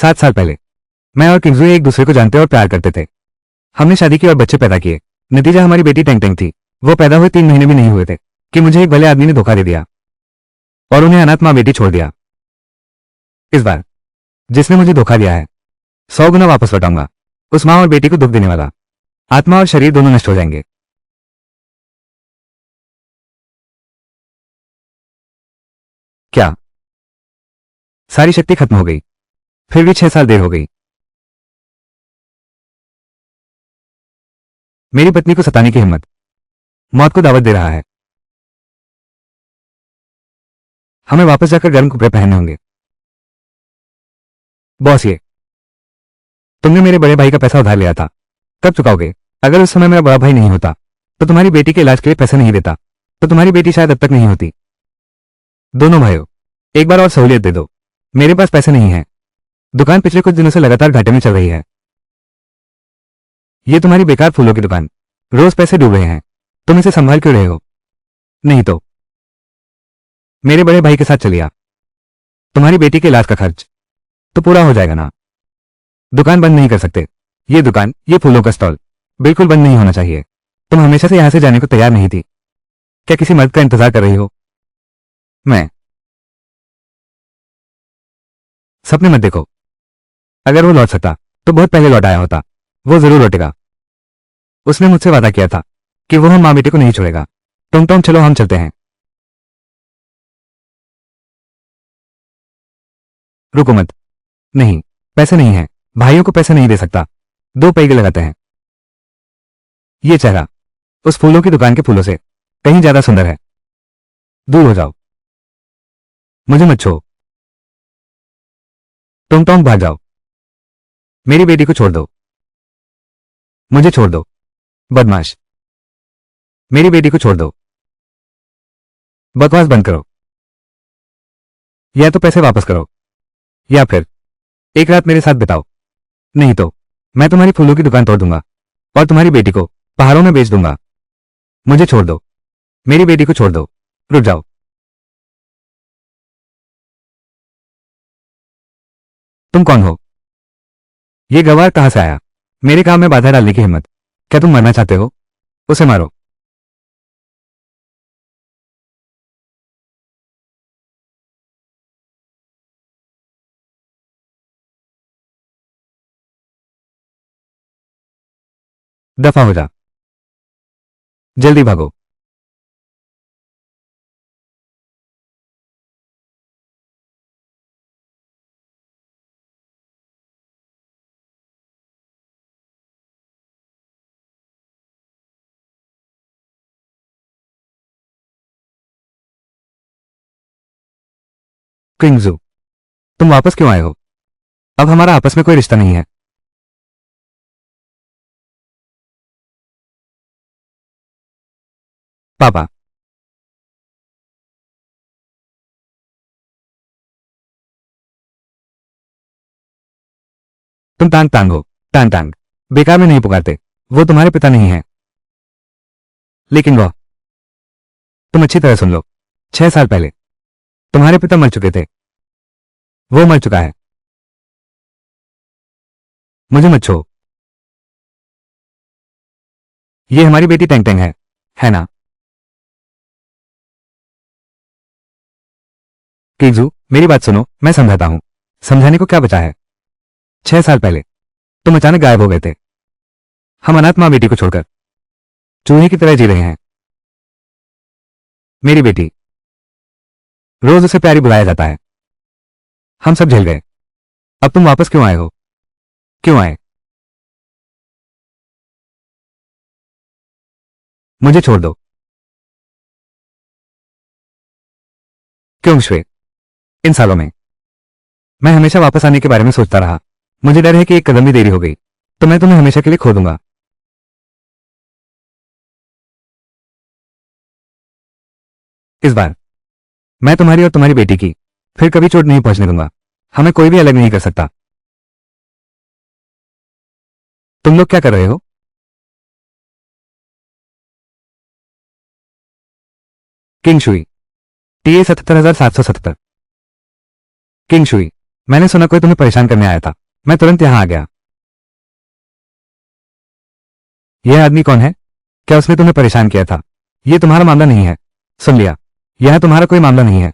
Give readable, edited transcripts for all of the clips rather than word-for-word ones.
7 साल पहले मैं और किंगजू एक दूसरे को जानते और प्यार करते थे। हमने शादी की और बच्चे पैदा किए। नतीजा हमारी बेटी टेंग टेंग थी। वो पैदा हुए 3 महीने भी नहीं हुए थे कि मुझे एक भले आदमी ने धोखा दे दिया और उन्हें अनाथ माँ बेटी छोड़ दिया। इस बार जिसने मुझे धोखा दिया है 100 गुना वापस लौटाऊंगा। उस माँ और बेटी को दुख देने वाला आत्मा और शरीर दोनों नष्ट हो जाएंगे। क्या सारी शक्ति खत्म हो गई? फिर भी 6 साल देर हो गई। मेरी पत्नी को सताने की हिम्मत मौत को दावत दे रहा है। हमें वापस जाकर गर्म कपड़े पहनने होंगे। बॉस, ये तुमने मेरे बड़े भाई का पैसा उधार लिया था, कब चुकाओगे? अगर उस समय मेरा बड़ा भाई नहीं होता तो तुम्हारी बेटी के इलाज के लिए पैसे नहीं देता तो तुम्हारी बेटी शायद अब तक नहीं होती। दोनों भाइयों, एक बार और सहूलियत दे दो। मेरे पास पैसे नहीं है। दुकान पिछले कुछ दिनों से लगातार घाटे में चल रही है। ये तुम्हारी बेकार फूलों की दुकान, रोज पैसे डूब रहे हैं। तुम इसे संभाल क्यों रहे हो? नहीं तो मेरे बड़े भाई के साथ चलिए। तुम्हारी बेटी के इलाज का खर्च तो पूरा हो जाएगा ना। दुकान बंद नहीं कर सकते। ये दुकान, ये फूलों का स्टॉल बिल्कुल बंद नहीं होना चाहिए। तुम हमेशा से यहां से जाने को तैयार नहीं थी। क्या किसी मर्द का इंतजार कर रही हो? मैं सपने मत देखो। अगर वो लौट सकता तो बहुत पहले लौट आया होता। वो जरूर लौटेगा। उसने मुझसे वादा किया था कि वो हम माँ बेटे को नहीं छोड़ेगा। तुम चलो, हम चलते हैं। रुको मत। नहीं, पैसे नहीं हैं। भाइयों को पैसे नहीं दे सकता। 2 पैगे लगाते हैं। ये चेहरा उस फूलों की दुकान के फूलों से कहीं ज्यादा सुंदर है। दूर हो जाओ। मुझे मत छो। तुम भाग जाओ। मेरी बेटी को छोड़ दो। मुझे छोड़ दो, बदमाश। मेरी बेटी को छोड़ दो। बकवास बंद करो। या तो पैसे वापस करो या फिर एक रात मेरे साथ बिताओ। नहीं तो मैं तुम्हारी फूलों की दुकान तोड़ दूंगा और तुम्हारी बेटी को पहाड़ों में बेच दूंगा। मुझे छोड़ दो। मेरी बेटी को छोड़ दो। रुक जाओ। तुम कौन हो? ये गवार कहां से आया? मेरे काम में बाधा डालने की हिम्मत? क्या तुम मरना चाहते हो? उसे मारो। दफा हो जा। जल्दी भागो। किंगजू, तुम वापस क्यों आए हो? अब हमारा आपस में कोई रिश्ता नहीं है। पापा, तुम टांग टांग हो। टांग टांग बेकार में नहीं पुकारते। वो तुम्हारे पिता नहीं है। लेकिन वह, तुम अच्छी तरह सुन लो। 6 साल पहले तुम्हारे पिता मर चुके थे। वो मर चुका है। मुझे मत छो। ये हमारी बेटी टेंग टेंग है ना? किंगजू, मेरी बात सुनो, मैं समझाता हूं। समझाने को क्या बचा है? 6 साल पहले तुम अचानक गायब हो गए थे। हम अनाथ माँ बेटी को छोड़कर चूहे की तरह जी रहे हैं। मेरी बेटी, रोज उसे प्यारी बुलाया जाता है। हम सब झेल गए। अब तुम वापस क्यों आए हो? क्यों आए? मुझे छोड़ दो। क्यों श्वेत? इन सालों में मैं हमेशा वापस आने के बारे में सोचता रहा। मुझे डर है कि एक कदम भी देरी हो गई तो मैं तुम्हें हमेशा के लिए खो दूंगा। इस बार मैं तुम्हारी और तुम्हारी बेटी की फिर कभी चोट नहीं पहुंचने दूंगा। हमें कोई भी अलग नहीं कर सकता। तुम लोग क्या कर रहे हो? King Shuey, TA 77,777। King Shuey, मैंने सुना कोई तुम्हें परेशान करने आया था। मैं तुरंत यहां आ गया। यह आदमी कौन है? क्या उसने तुम्हें परेशान किया था? यह तुम्हारा मामला नहीं है। सुन लिया, यह तुम्हारा कोई मामला नहीं है।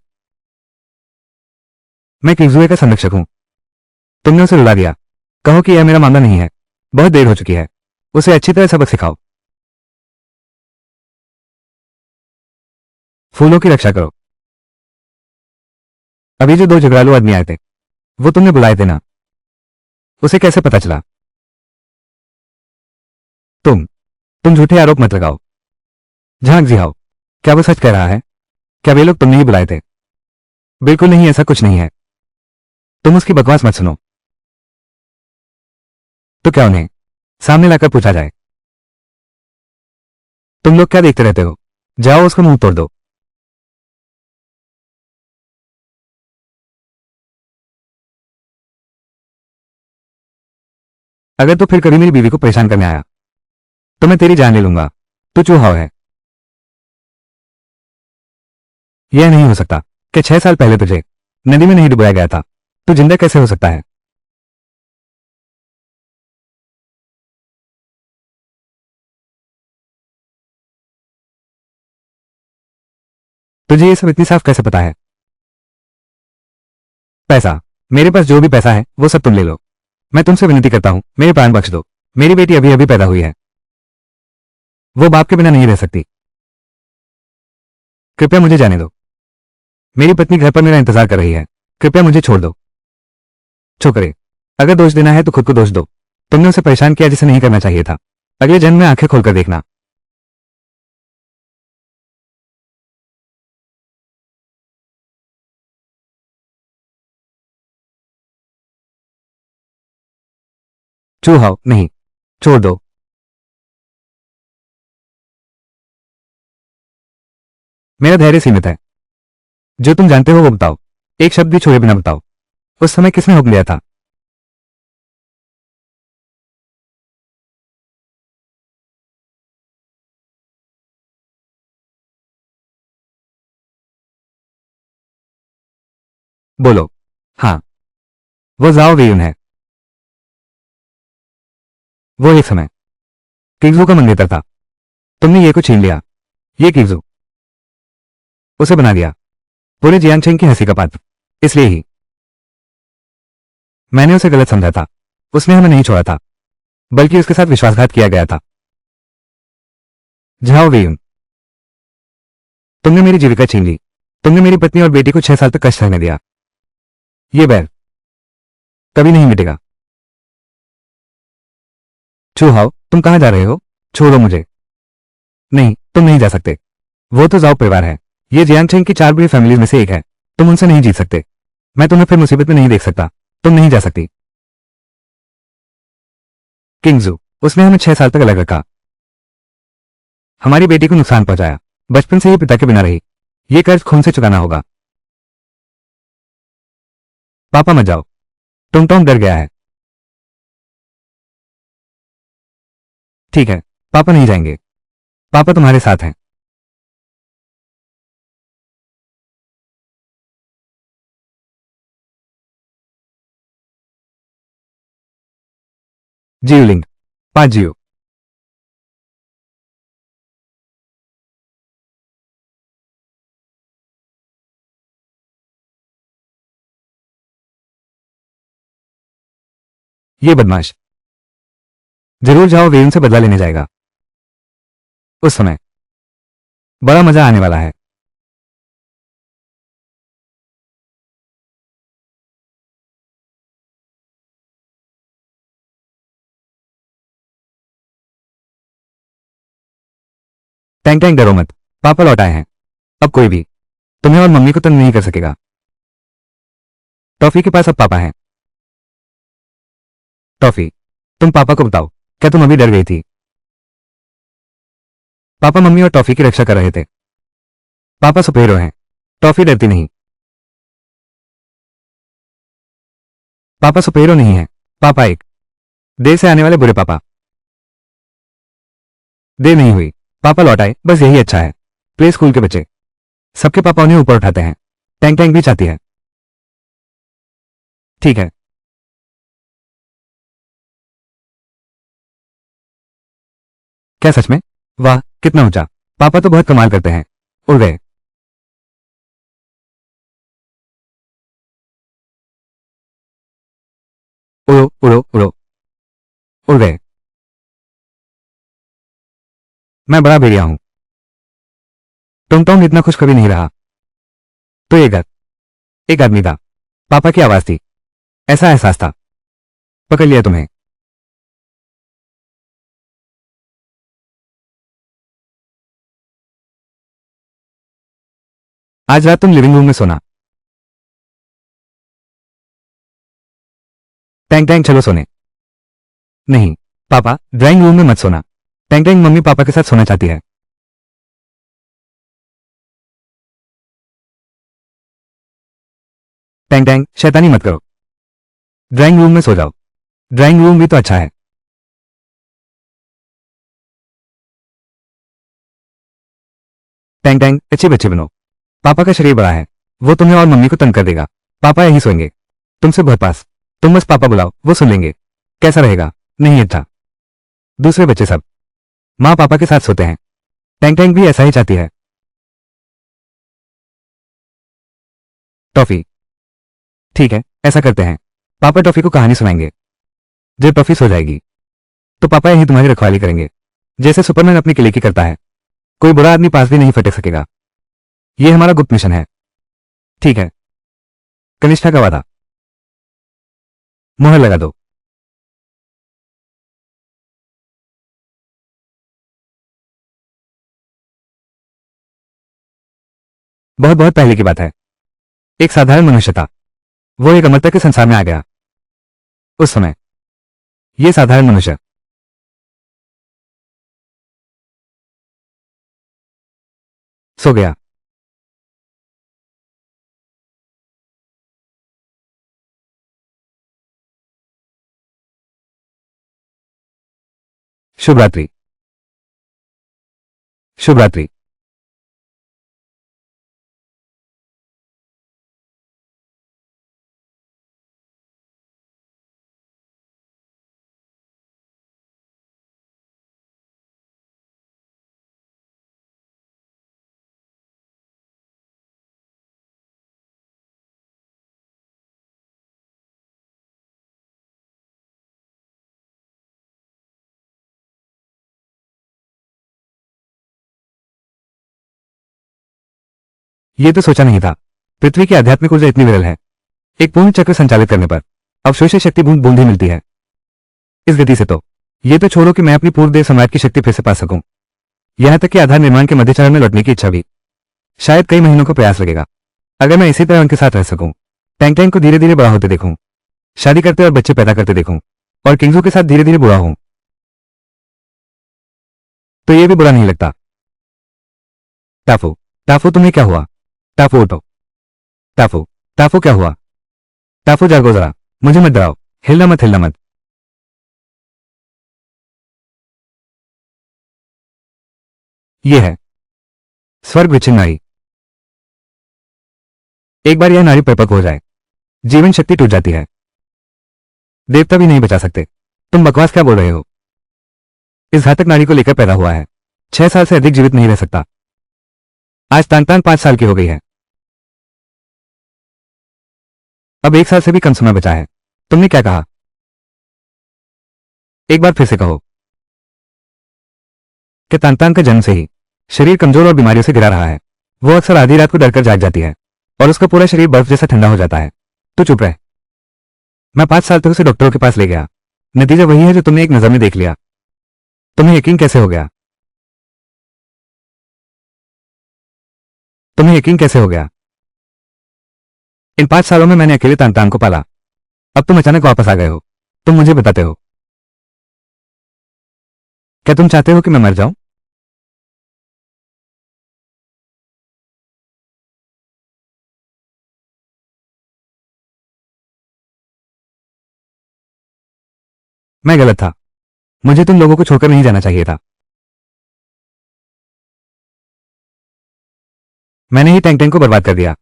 मैं किंगजुए का संरक्षक हूं। तुमने उसे रुला दिया। कहो कि यह मेरा मामला नहीं है। बहुत देर हो चुकी है। उसे अच्छी तरह सबक सिखाओ। फूलों की रक्षा करो। अभी जो दो झगड़ालू आदमी आए थे, वो तुमने बुलाए थे ना? उसे कैसे पता चला? तुम झूठे आरोप मत लगाओ। झांक जिहाओ। क्या वो सच कह रहा है? क्या वे लोग तुमने ही बुलाए थे? बिल्कुल नहीं, ऐसा कुछ नहीं है। तुम उसकी बकवास मत सुनो। तो क्या उन्हें सामने लाकर पूछा जाए? तुम लोग क्या देखते रहते हो? जाओ उसका मुंह तोड़ दो। अगर तो फिर कभी मेरी बीवी को परेशान करने आया तो मैं तेरी जान ले लूंगा। तू चूहा है। यह नहीं हो सकता कि 6 साल पहले तुझे नदी में नहीं डुबाया गया था। तू जिंदा कैसे हो सकता है? तुझे ये सब इतनी साफ कैसे पता है? पैसा। मेरे पास जो भी पैसा है वो सब तुम ले लो। मैं तुमसे विनती करता हूं, मेरे प्राण बख्श दो। मेरी बेटी अभी अभी पैदा हुई है। वो बाप के बिना नहीं रह सकती। कृपया मुझे जाने दो। मेरी पत्नी घर पर मेरा इंतजार कर रही है। कृपया मुझे छोड़ दो। छोकरे, अगर दोष देना है तो खुद को दोष दो। तुमने उसे परेशान किया जिसे नहीं करना चाहिए था। अगले जन्म में आंखें खोलकर देखना। चूहाओ नहीं, छोड़ दो। मेरा धैर्य सीमित है। जो तुम जानते हो वो बताओ। एक शब्द भी छोड़े बिना बताओ। उस समय किसने हुक्म दिया था? बोलो। हाँ, वो जाओ वेयुन है। वो एक समय किग्जू का मंगेतर था। तुमने ये को छीन लिया। ये किग्जू उसे बना दिया पूरे जियांगचेंग की हंसी का पात्र। इसलिए ही मैंने उसे गलत समझा था। उसने हमें नहीं छोड़ा था, बल्कि उसके साथ विश्वासघात किया गया था। झाओ वेयुन, तुमने मेरी जीविका छीन ली। तुमने मेरी पत्नी और बेटी को 6 साल तक कष्ट सहने दिया। ये बैर कभी नहीं मिटेगा। चूहाओ, तुम कहां जा रहे हो? छोड़ो मुझे। नहीं, तुम नहीं जा सकते। वो तो जाओ परिवार है। ये जियांगचेंग की 4 बड़ी फैमिलीज में से एक है। तुम उनसे नहीं जीत सकते। मैं तुम्हें फिर मुसीबत में नहीं देख सकता। तुम नहीं जा सकती। किंगजू, उसने हमें 6 साल तक अलग रखा। हमारी बेटी को नुकसान पहुंचाया। बचपन से ही पिता के बिना रही। ये कर्ज खून से चुकाना होगा। पापा मत जाओ। टुंग टोंग डर गया है। ठीक है, पापा नहीं जाएंगे। पापा तुम्हारे साथ हैं। जियोलिंग, पा जियो। ये बदमाश जरूर जाओ वेयुन से बदला लेने जाएगा। उस समय बड़ा मजा आने वाला है। टैंक टैंक, डरो मत। पापा लौट आए हैं। अब कोई भी तुम्हें और मम्मी को तंग नहीं कर सकेगा। टॉफी के पास अब पापा हैं। टॉफी, तुम पापा को बताओ, क्या तुम अभी डर गई थी? पापा मम्मी और टॉफी की रक्षा कर रहे थे। पापा सुपेरो हैं। टॉफी डरती नहीं। पापा सुपेरो नहीं है। पापा एक देर से आने वाले बुरे पापा। देर नहीं हुई। पापा लौट आए, बस यही अच्छा है। प्ले स्कूल के बच्चे सबके पापा उन्हें ऊपर उठाते हैं। टैंक टैंक भी चाहती है। ठीक है। क्या सच में? वाह, कितना ऊंचा। पापा तो बहुत कमाल करते हैं। उड़ गए। उड़ो उड़ो उड़ो। उड़ गए। मैं बड़ा भेड़िया हूं। टोंग इतना खुश कभी नहीं रहा। तो ये घर एक आदमी था। पापा की आवाज थी। ऐसा एहसास था। पकड़ लिया तुम्हें। आज रात तुम लिविंग रूम में सोना। टैंक टैंक चलो सोने। नहीं। पापा, ड्राइंग रूम में मत सोना। टैंक टैंक मम्मी पापा के साथ सोना चाहती है। टैंक टैंक शैतानी मत करो। ड्राइंग रूम में सो जाओ। ड्राइंग रूम भी तो अच्छा है। टैंक टैंक अच्छे बच्चे बनो। पापा का शरीर बड़ा है। वो तुम्हें और मम्मी को तंग कर देगा। पापा यहीं सोएंगे। तुमसे बहुत पास। तुम बस पापा बुलाओ, वो सुन लेंगे। कैसा रहेगा? नहीं अच्छा। दूसरे बच्चे सब माँ पापा के साथ सोते हैं। टैंक टैंक भी ऐसा ही चाहती है। टॉफी। ठीक है, ऐसा करते हैं। पापा टॉफी को कहानी सुनाएंगे। जब टॉफी सो जाएगी तो पापा यही तुम्हारी रखवाली करेंगे, जैसे सुपरमैन अपने किले की करता है। कोई बुरा आदमी पास भी नहीं फटक सकेगा। ये हमारा गुप्त मिशन है। ठीक है। कनिष्ठा का वादा। मुहर लगा दो। बहुत बहुत पहले की बात है। एक साधारण मनुष्य था। वो एक अमरता के संसार में आ गया। उस समय ये साधारण मनुष्य सो गया। शुभ रात्रि। शुभ रात्रि। ये तो सोचा नहीं था। पृथ्वी की आध्यात्मिक ऊर्जा इतनी विरल है। एक पूर्ण चक्र संचालित करने पर अवशोषित शक्ति बूंद बूंद ही मिलती है। इस गति से तो ये तो छोड़ो कि मैं अपनी पूर्व देव सम्राट की शक्ति फिर से पा सकूं। यहां तक कि आधार निर्माण के मध्य चरण में लौटने की इच्छा भी। शायद कई महीनों का प्रयास लगेगा। अगर मैं इसी तरह उनके साथ रह सकूं, टैंक टैंक को धीरे धीरे बड़ा होते देखूं, शादी करते और बच्चे पैदा करते देखूं, और किंग्सू के साथ धीरे धीरे बुरा हूं, तो ये भी बुरा नहीं लगता। टाफू। टाफू तुम्हें क्या हुआ? टाफू उठो। टाफू। टाफू क्या हुआ? टाफू जागो जरा। मुझे मत डराओ। हिलना मत हिलना मत। ये है स्वर्ग विच्छिन्न नारी। एक बार यह नारी परिपक्व हो जाए, जीवन शक्ति टूट जाती है। देवता भी नहीं बचा सकते। तुम बकवास क्या बोल रहे हो? इस घातक नारी को लेकर पैदा हुआ है। 6 साल से अधिक जीवित नहीं रह सकता। आज तान तान 5 साल की हो गई है। अब 1 साल से भी कम समय बचा है। तुमने क्या कहा? एक बार फिर से कहो। कि तानतान का जन्म से ही शरीर कमजोर और बीमारियों से गिरा रहा है। वो अक्सर आधी रात को डरकर जाग जाती है और उसका पूरा शरीर बर्फ जैसा ठंडा हो जाता है। तो चुप रह। मैं 5 साल तक उसे डॉक्टरों के पास ले गया। नतीजा वही है जो तुमने एक नजर में देख लिया। तुम्हें यकीन कैसे हो गया? तुम्हें यकीन कैसे हो गया? इन 5 सालों में मैंने अकेले तानतान को पाला। अब तुम अचानक वापस आ गए हो। तुम मुझे बताते हो। क्या तुम चाहते हो कि मैं मर जाऊं? मैं गलत था। मुझे तुम लोगों को छोड़कर नहीं जाना चाहिए था। मैंने ही टैंक टैंक को बर्बाद कर दिया।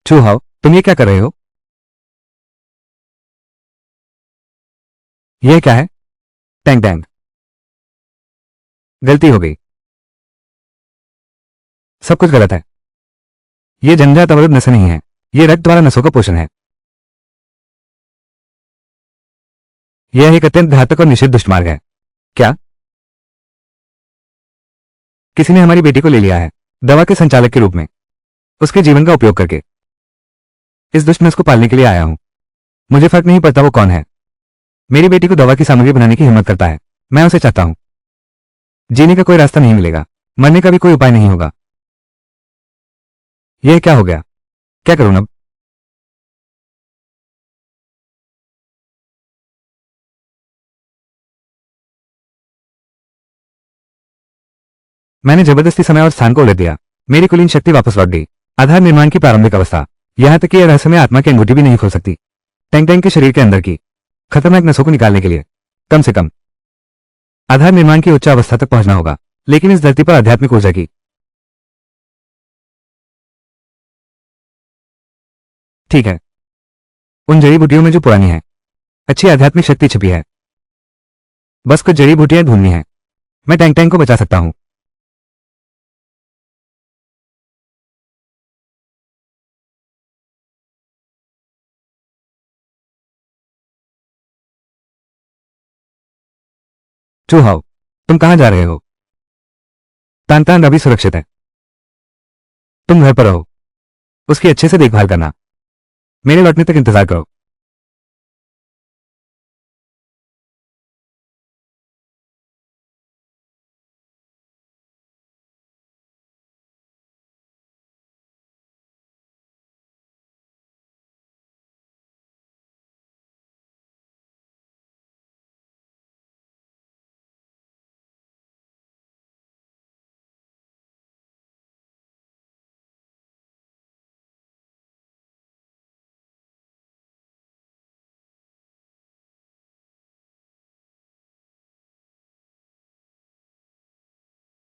चूहाओ, तुम ये क्या कर रहे हो? यह क्या है? Tank tank. गलती हो गई। सब कुछ गलत है। यह जन्मजात अवरुद्ध नसें नहीं है, यह रक्त द्वारा नसों का पोषण है। यह एक अत्यंत घातक और निषिद्ध दुष्ट मार्ग है। क्या? किसी ने हमारी बेटी को ले लिया है, दवा के संचालक के रूप में, उसके जीवन का उपयोग करके। इस दुष्ट नस को पालने के लिए आया हूं। मुझे फर्क नहीं पड़ता वो कौन है। मेरी बेटी को दवा की सामग्री बनाने की हिम्मत करता है। मैं उसे चाहता हूं। जीने का कोई रास्ता नहीं मिलेगा, मरने का भी कोई उपाय नहीं होगा। यह क्या हो गया? क्या करूं अब? मैंने जबरदस्ती समय और स्थान को उलट दिया। मेरी कुलीन शक्ति वापस लौट गई। आधार निर्माण की प्रारंभिक अवस्था। यहां तक कि यह रहस्यमय आत्मा की अंगूठी भी नहीं खोल सकती। टैंक टैंक के शरीर के अंदर की खतरनाक नसों को निकालने के लिए कम से कम आधार निर्माण की उच्च अवस्था तक पहुंचना होगा। लेकिन इस धरती पर आध्यात्मिक ऊर्जा की ठीक है, उन जड़ी बूटियों में जो पुरानी है, अच्छी आध्यात्मिक शक्ति छिपी है। बस कुछ जड़ी बूटियां ढूंढनी है। मैं टैंक टैंक को बचा सकता हूं। चूहाओ, तुम कहां जा रहे हो? तानतान अभी सुरक्षित है। तुम घर पर रहो। उसकी अच्छे से देखभाल करना। मेरे लौटने तक इंतजार करो।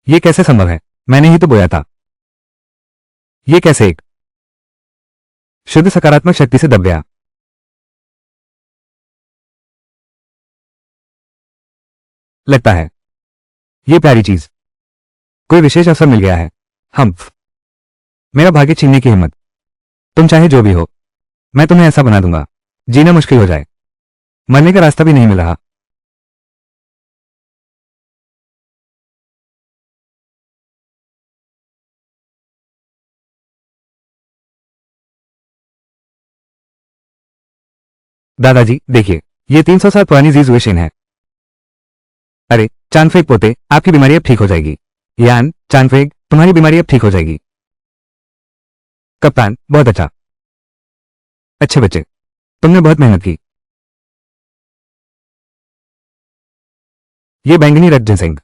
ये कैसे संभव है? मैंने ही तो बोया था। ये कैसे एक शुद्ध सकारात्मक शक्ति से दब गया? लगता है ये प्यारी चीज कोई विशेष अवसर मिल गया है। हम मेरा भाग्य छीनने की हिम्मत। तुम चाहे जो भी हो, मैं तुम्हें ऐसा बना दूंगा जीना मुश्किल हो जाए। मरने का रास्ता भी नहीं मिल रहा। दादाजी देखिए, ये 300 साल पुरानी जीज वेशिन है। अरे चांदफेक पोते, आपकी बीमारी अब ठीक हो जाएगी। यान चांदफेक, तुम्हारी बीमारी अब ठीक हो जाएगी। कप्तान बहुत अच्छा। अच्छे बच्चे, तुमने बहुत मेहनत की। ये बैंगनी रक्त जिनसेंग,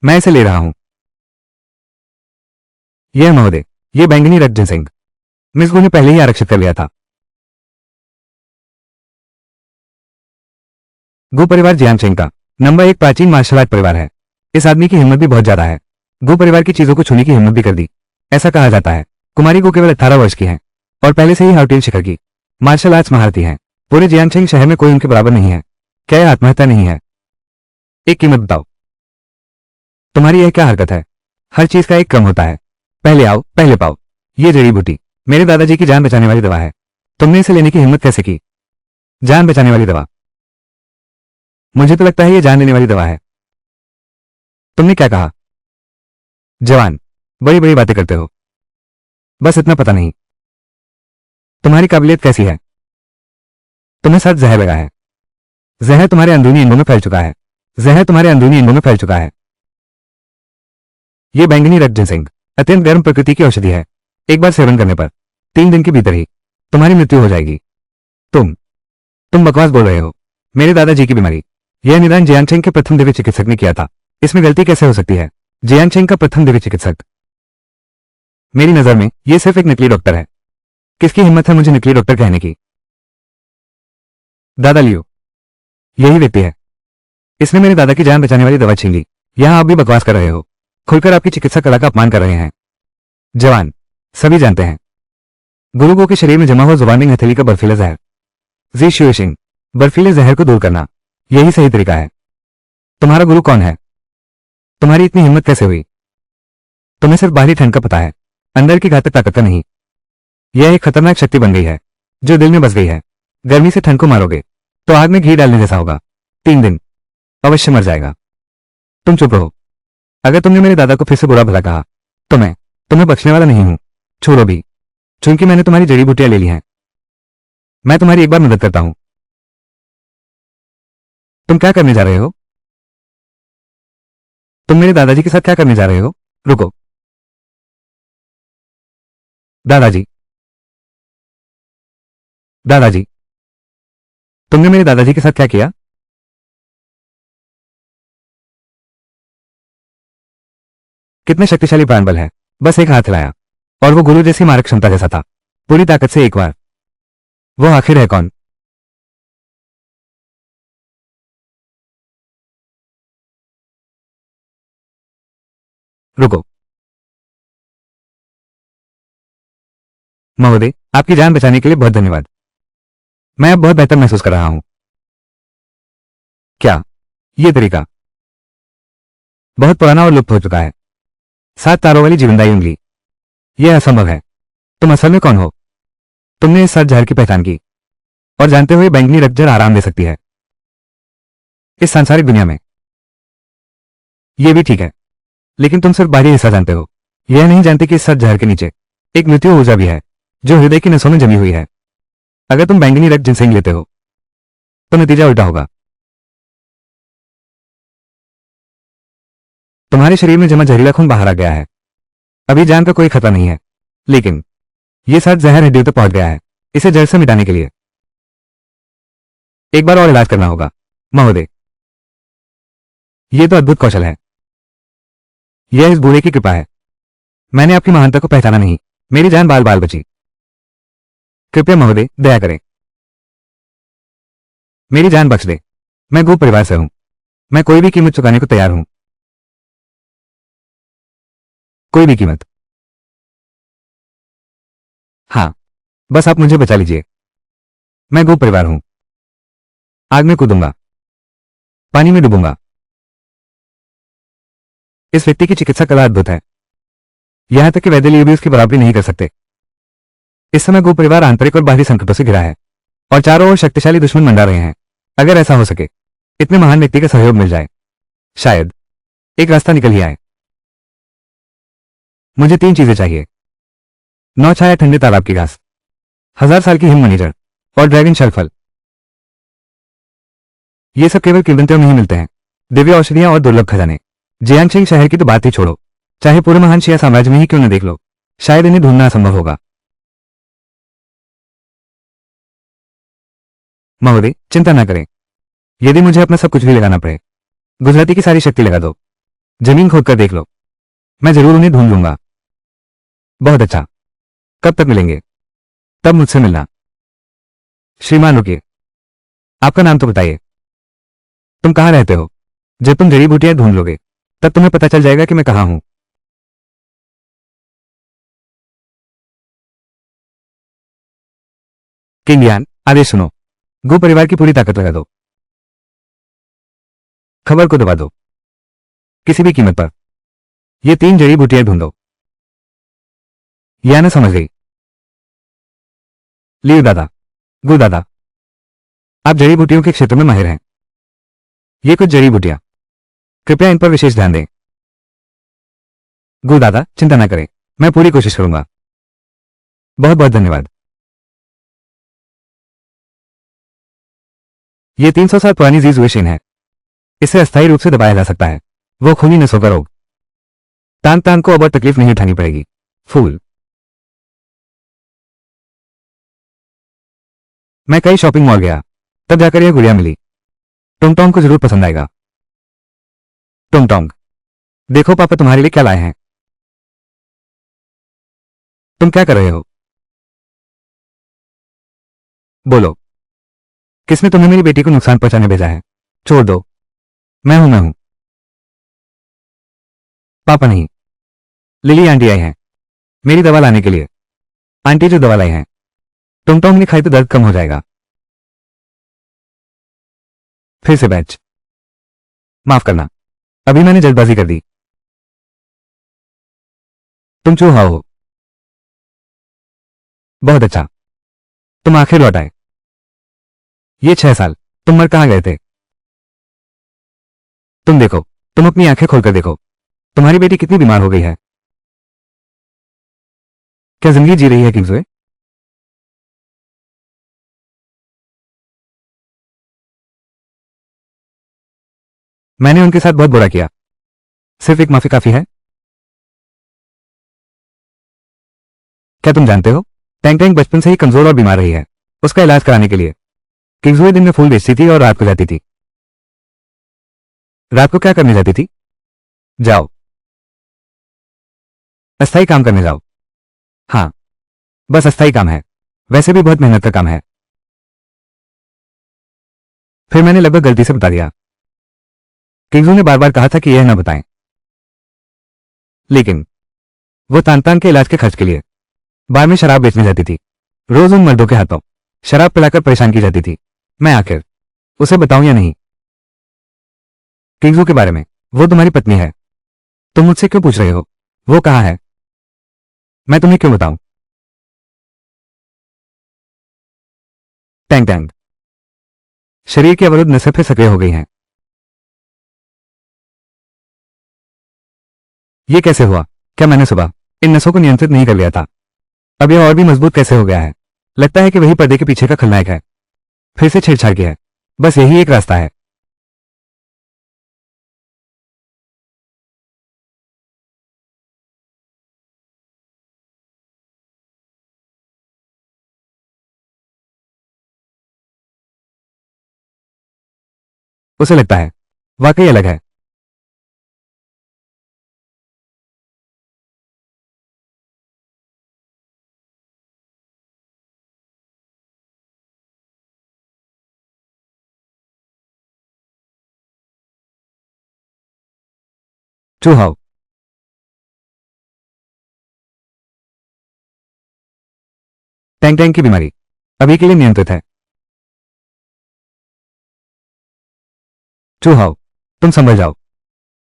मैं इसे ले रहा हूं। यह महोदय, ये बैंगनी रक्त जिनसेंग मिस गु ने पहले ही आरक्षित कर लिया था। गु परिवार जियांगचेंग का नंबर 1 प्राचीन मार्शल आर्ट परिवार है। इस आदमी की हिम्मत भी बहुत ज्यादा है। गु परिवार की चीजों को छूने की हिम्मत भी कर दी। ऐसा कहा जाता है कुमारी गु केवल 18 वर्ष की हैं और पहले से ही हाउटिन शिखर की मार्शल आर्ट्स महारथी हैं। पूरे जियांगचेंग शहर में कोई उनके बराबर नहीं है। क्या यह आत्महत्या नहीं है? एक कीमत बताओ। तुम्हारी यह क्या हरकत है? हर चीज का एक क्रम होता है। पहले आओ पहले पाओ। ये जड़ी बूटी मेरे दादाजी की जान बचाने वाली दवा है। तुमने इसे लेने की हिम्मत कैसे की? जान बचाने वाली दवा? मुझे तो लगता है ये जान लेने वाली दवा है। तुमने क्या कहा? जवान, बड़ी बड़ी बातें करते हो। बस इतना पता नहीं तुम्हारी काबिलियत कैसी है। तुम्हें सच जहर लगा है। जहर तुम्हारे अंदरूनी इंगों में फैल चुका है। जहर तुम्हारे अंदरूनी इंगों में फैल चुका है। यह बैंगनी रक्त जिनसेंग अत्यंत गर्म प्रकृति की औषधि है। एक बार सेवन करने पर 3 दिन के भीतर ही तुम्हारी मृत्यु हो जाएगी। तुम बकवास बोल रहे हो। मेरे दादाजी की बीमारी, यह निदान जियांगचेंग के प्रथम दिव्य चिकित्सक ने किया था। इसमें गलती कैसे हो सकती है? जियांगचेंग का प्रथम दिव्य चिकित्सक, मेरी नजर में यह सिर्फ एक नकली डॉक्टर है। किसकी हिम्मत है मुझे नकली डॉक्टर कहने की? दादा लियो, यही व्यक्ति है। इसने मेरे दादा की जान बचाने वाली दवा छीन ली। यहां आप भी बकवास कर रहे हो। खुलकर आपकी चिकित्सा कला का अपमान कर रहे हैं। जवान, सभी जानते हैं गुरु गो के शरीर में जमा हुआ जुबानी हथेली का बर्फीला जहर। जी शुएशिंग, बर्फीले जहर को दूर करना, यही सही तरीका है। तुम्हारा गुरु कौन है? तुम्हारी इतनी हिम्मत कैसे हुई? तुम्हें सिर्फ बाहरी ठंड का पता है, अंदर की घातक ताकत का नहीं। यह एक खतरनाक शक्ति बन गई है जो दिल में बस गई है। गर्मी से ठंड को मारोगे तो आग में घी डालने जैसा होगा। 3 दिन अवश्य मर जाएगा। तुम चुप रहो। अगर तुमने मेरे दादा को फिर से बुरा भला कहा तो मैं तुम्हें बख्शने वाला नहीं हूं। छोड़ो भी, चूंकि मैंने तुम्हारी जड़ी बूटियां ले ली हैं। मैं तुम्हारी एक बार मदद करता हूं। तुम क्या करने जा रहे हो? तुम मेरे दादाजी के साथ क्या करने जा रहे हो? रुको। दादाजी, दादाजी, तुमने मेरे दादाजी के साथ क्या किया? कितने शक्तिशाली प्राणबल है। बस एक हाथ हिलाया और वो गुरु जैसी मारक क्षमता जैसा था। पूरी ताकत से एक बार। वो आखिर है कौन? रुको। महोदय, आपकी जान बचाने के लिए बहुत धन्यवाद। मैं अब बहुत बेहतर महसूस कर रहा हूं। क्या ये तरीका बहुत पुराना और लुप्त हो चुका है? 7 तारों वाली जीवनदायी उंगली, यह असंभव है। तुम असल में कौन हो? तुमने इस सात जहर की पहचान की और जानते हुए बैंगनी रक्तजर आराम दे सकती है इस सांसारिक दुनिया में। यह भी ठीक है, लेकिन तुम सिर्फ बाहरी हिस्सा जानते हो। यह नहीं जानते कि इस सात जहर के नीचे एक मृत्यु ऊर्जा भी है जो हृदय की नसों में जमी हुई है। अगर तुम बैंगनी रक्त जिनसेंग लेते हो तो नतीजा उल्टा होगा। तुम्हारे शरीर में जमा जहरीला खून बाहर आ गया है। अभी जान का कोई खतरा नहीं है, लेकिन यह सात जहर हड्डियों तक पहुंच गया है। इसे जड़ से मिटाने के लिए एक बार और इलाज करना होगा। महोदय, यह तो अद्भुत कौशल है। यह इस बूढ़े की कृपा है। मैंने आपकी महानता को पहचाना नहीं। मेरी जान बाल बाल बची। कृपया महोदय दया करें, मेरी जान बख्श दे। मैं गो परिवार से हूं। मैं कोई भी कीमत चुकाने को तैयार हूं। कोई भी कीमत। हाँ, बस आप मुझे बचा लीजिए। मैं गो परिवार हूं। आग में कूदूंगा, पानी में डूबूंगा। इस व्यक्ति की चिकित्सा कला अद्भुत है। यहां तक कि वैद्य भी उसकी बराबरी नहीं कर सकते। इस समय गो परिवार आंतरिक और बाहरी संकटों से घिरा है और चारों ओर शक्तिशाली दुश्मन मंडा रहे हैं। अगर ऐसा हो सके, इतने महान व्यक्ति का सहयोग मिल जाए, शायद एक रास्ता निकल ही आए। मुझे 3 चीजें चाहिए। 9 छाया ठंडे तालाब की घास, 1000 साल की हिम मनीजर और ड्रैगन शल फल। ये सब केवल किंवदंतियों में ही मिलते हैं। दिव्य औषधियां और दुर्लभ खजाने। जियांगशिंग शहर की तो बात ही छोड़ो, चाहे पूरे महान शिया साम्राज्य में ही क्यों न देख लो, शायद इन्हें ढूंढना असंभव होगा। महोदय, चिंता न करें। यदि मुझे अपना सब कुछ भी लगाना पड़े, गुजराती की सारी शक्ति लगा दो, जमीन खोद कर देख लो, मैं जरूर उन्हें ढूंढ लूंगा। बहुत अच्छा। कब तक मिलेंगे? तब मुझसे मिलना। श्रीमान रुकिए, आपका नाम तो बताइए। तुम कहाँ रहते हो? जब तुम जड़ी बूटियां ढूंढ लोगे तब तुम्हें पता चल जाएगा कि मैं कहाँ हूं। किंग यान, आदेश सुनो। गो परिवार की पूरी ताकत लगा दो। खबर को दबा दो, किसी भी कीमत पर। ये 3 जड़ी बूटियां ढूंढो। याना समझ गई। लियो दादा, गो दादा, आप जड़ी बूटियों के क्षेत्र में माहिर हैं। ये कुछ जड़ी बूटियां, कृपया इन पर विशेष ध्यान दें। गो दादा, चिंता न करें, मैं पूरी कोशिश करूंगा। बहुत बहुत धन्यवाद। ये 300 साल पुरानी जीजुएशिन है। इसे अस्थायी रूप से दबाया जा सकता है। वो खूनी नसों का रोग। तान तान को अब और तकलीफ नहीं उठानी पड़ेगी। फूल। मैं कई शॉपिंग मॉल गया, तब जाकर यह गुड़िया मिली। टोंग को जरूर पसंद आएगा। टोंग, देखो पापा तुम्हारे लिए क्या लाए हैं। तुम क्या कर रहे हो? बोलो, किसने तुम्हें मेरी बेटी को नुकसान पहुंचाने भेजा है? छोड़ दो। मैं हूं। पापा नहीं, लिली आंटी आई हैं मेरी दवा लाने के लिए। आंटी जो दवा लाई हैं, टोंग नहीं खाई तो दर्द कम हो जाएगा। फिर से बैच। माफ करना, अभी मैंने जल्दबाजी कर दी। तुम चूहा हो। बहुत अच्छा, तुम आखिर लौट आए। ये 6 साल तुम मर कहां गए थे? तुम देखो, तुम अपनी आंखें खोलकर देखो, तुम्हारी बेटी कितनी बीमार हो गई है। क्या जिंदगी जी रही है किंग्सवे? मैंने उनके साथ बहुत बुरा किया, सिर्फ एक माफी काफी है। क्या तुम जानते हो, टैंक टैंक बचपन से ही कमजोर और बीमार रही है। उसका इलाज कराने के लिए किंग्सवे दिन में फूल बेचती थी और रात को जाती थी। रात को क्या करने जाती थी? जाओ, अस्थाई काम करने जाओ। हाँ, बस अस्थाई काम है, वैसे भी बहुत मेहनत का काम है। फिर मैंने लगभग गलती से बता दिया। किंग्सवे ने बार बार कहा था कि यह न बताएं, लेकिन वो तान तान के इलाज के खर्च के लिए बार में शराब बेचने जाती थी। रोज उन मर्दों के हाथों शराब पिलाकर परेशान की जाती थी। मैं आखिर उसे बताऊं या नहीं? किंग्सू के बारे में, वो तुम्हारी पत्नी है। तुम मुझसे क्यों पूछ रहे हो? वो कहाँ है? मैं तुम्हें क्यों बताऊं? टैंग टैंग, शरीर की अवरुद्ध नसें फिर सक्रिय हो गई हैं। ये कैसे हुआ? क्या मैंने सुबह इन नसों को नियंत्रित नहीं कर लिया था? अब यह और भी मजबूत कैसे हो गया है? लगता है कि वही पर्दे के पीछे का खलनायक है। फिर से छेड़छाड़ की है। बस यही एक रास्ता है। उसे लगता है वाकई अलग है। चूहाओ, टैंग टैंग की बीमारी अभी के लिए नियंत्रित है। चूहाओ, तुम संभल जाओ,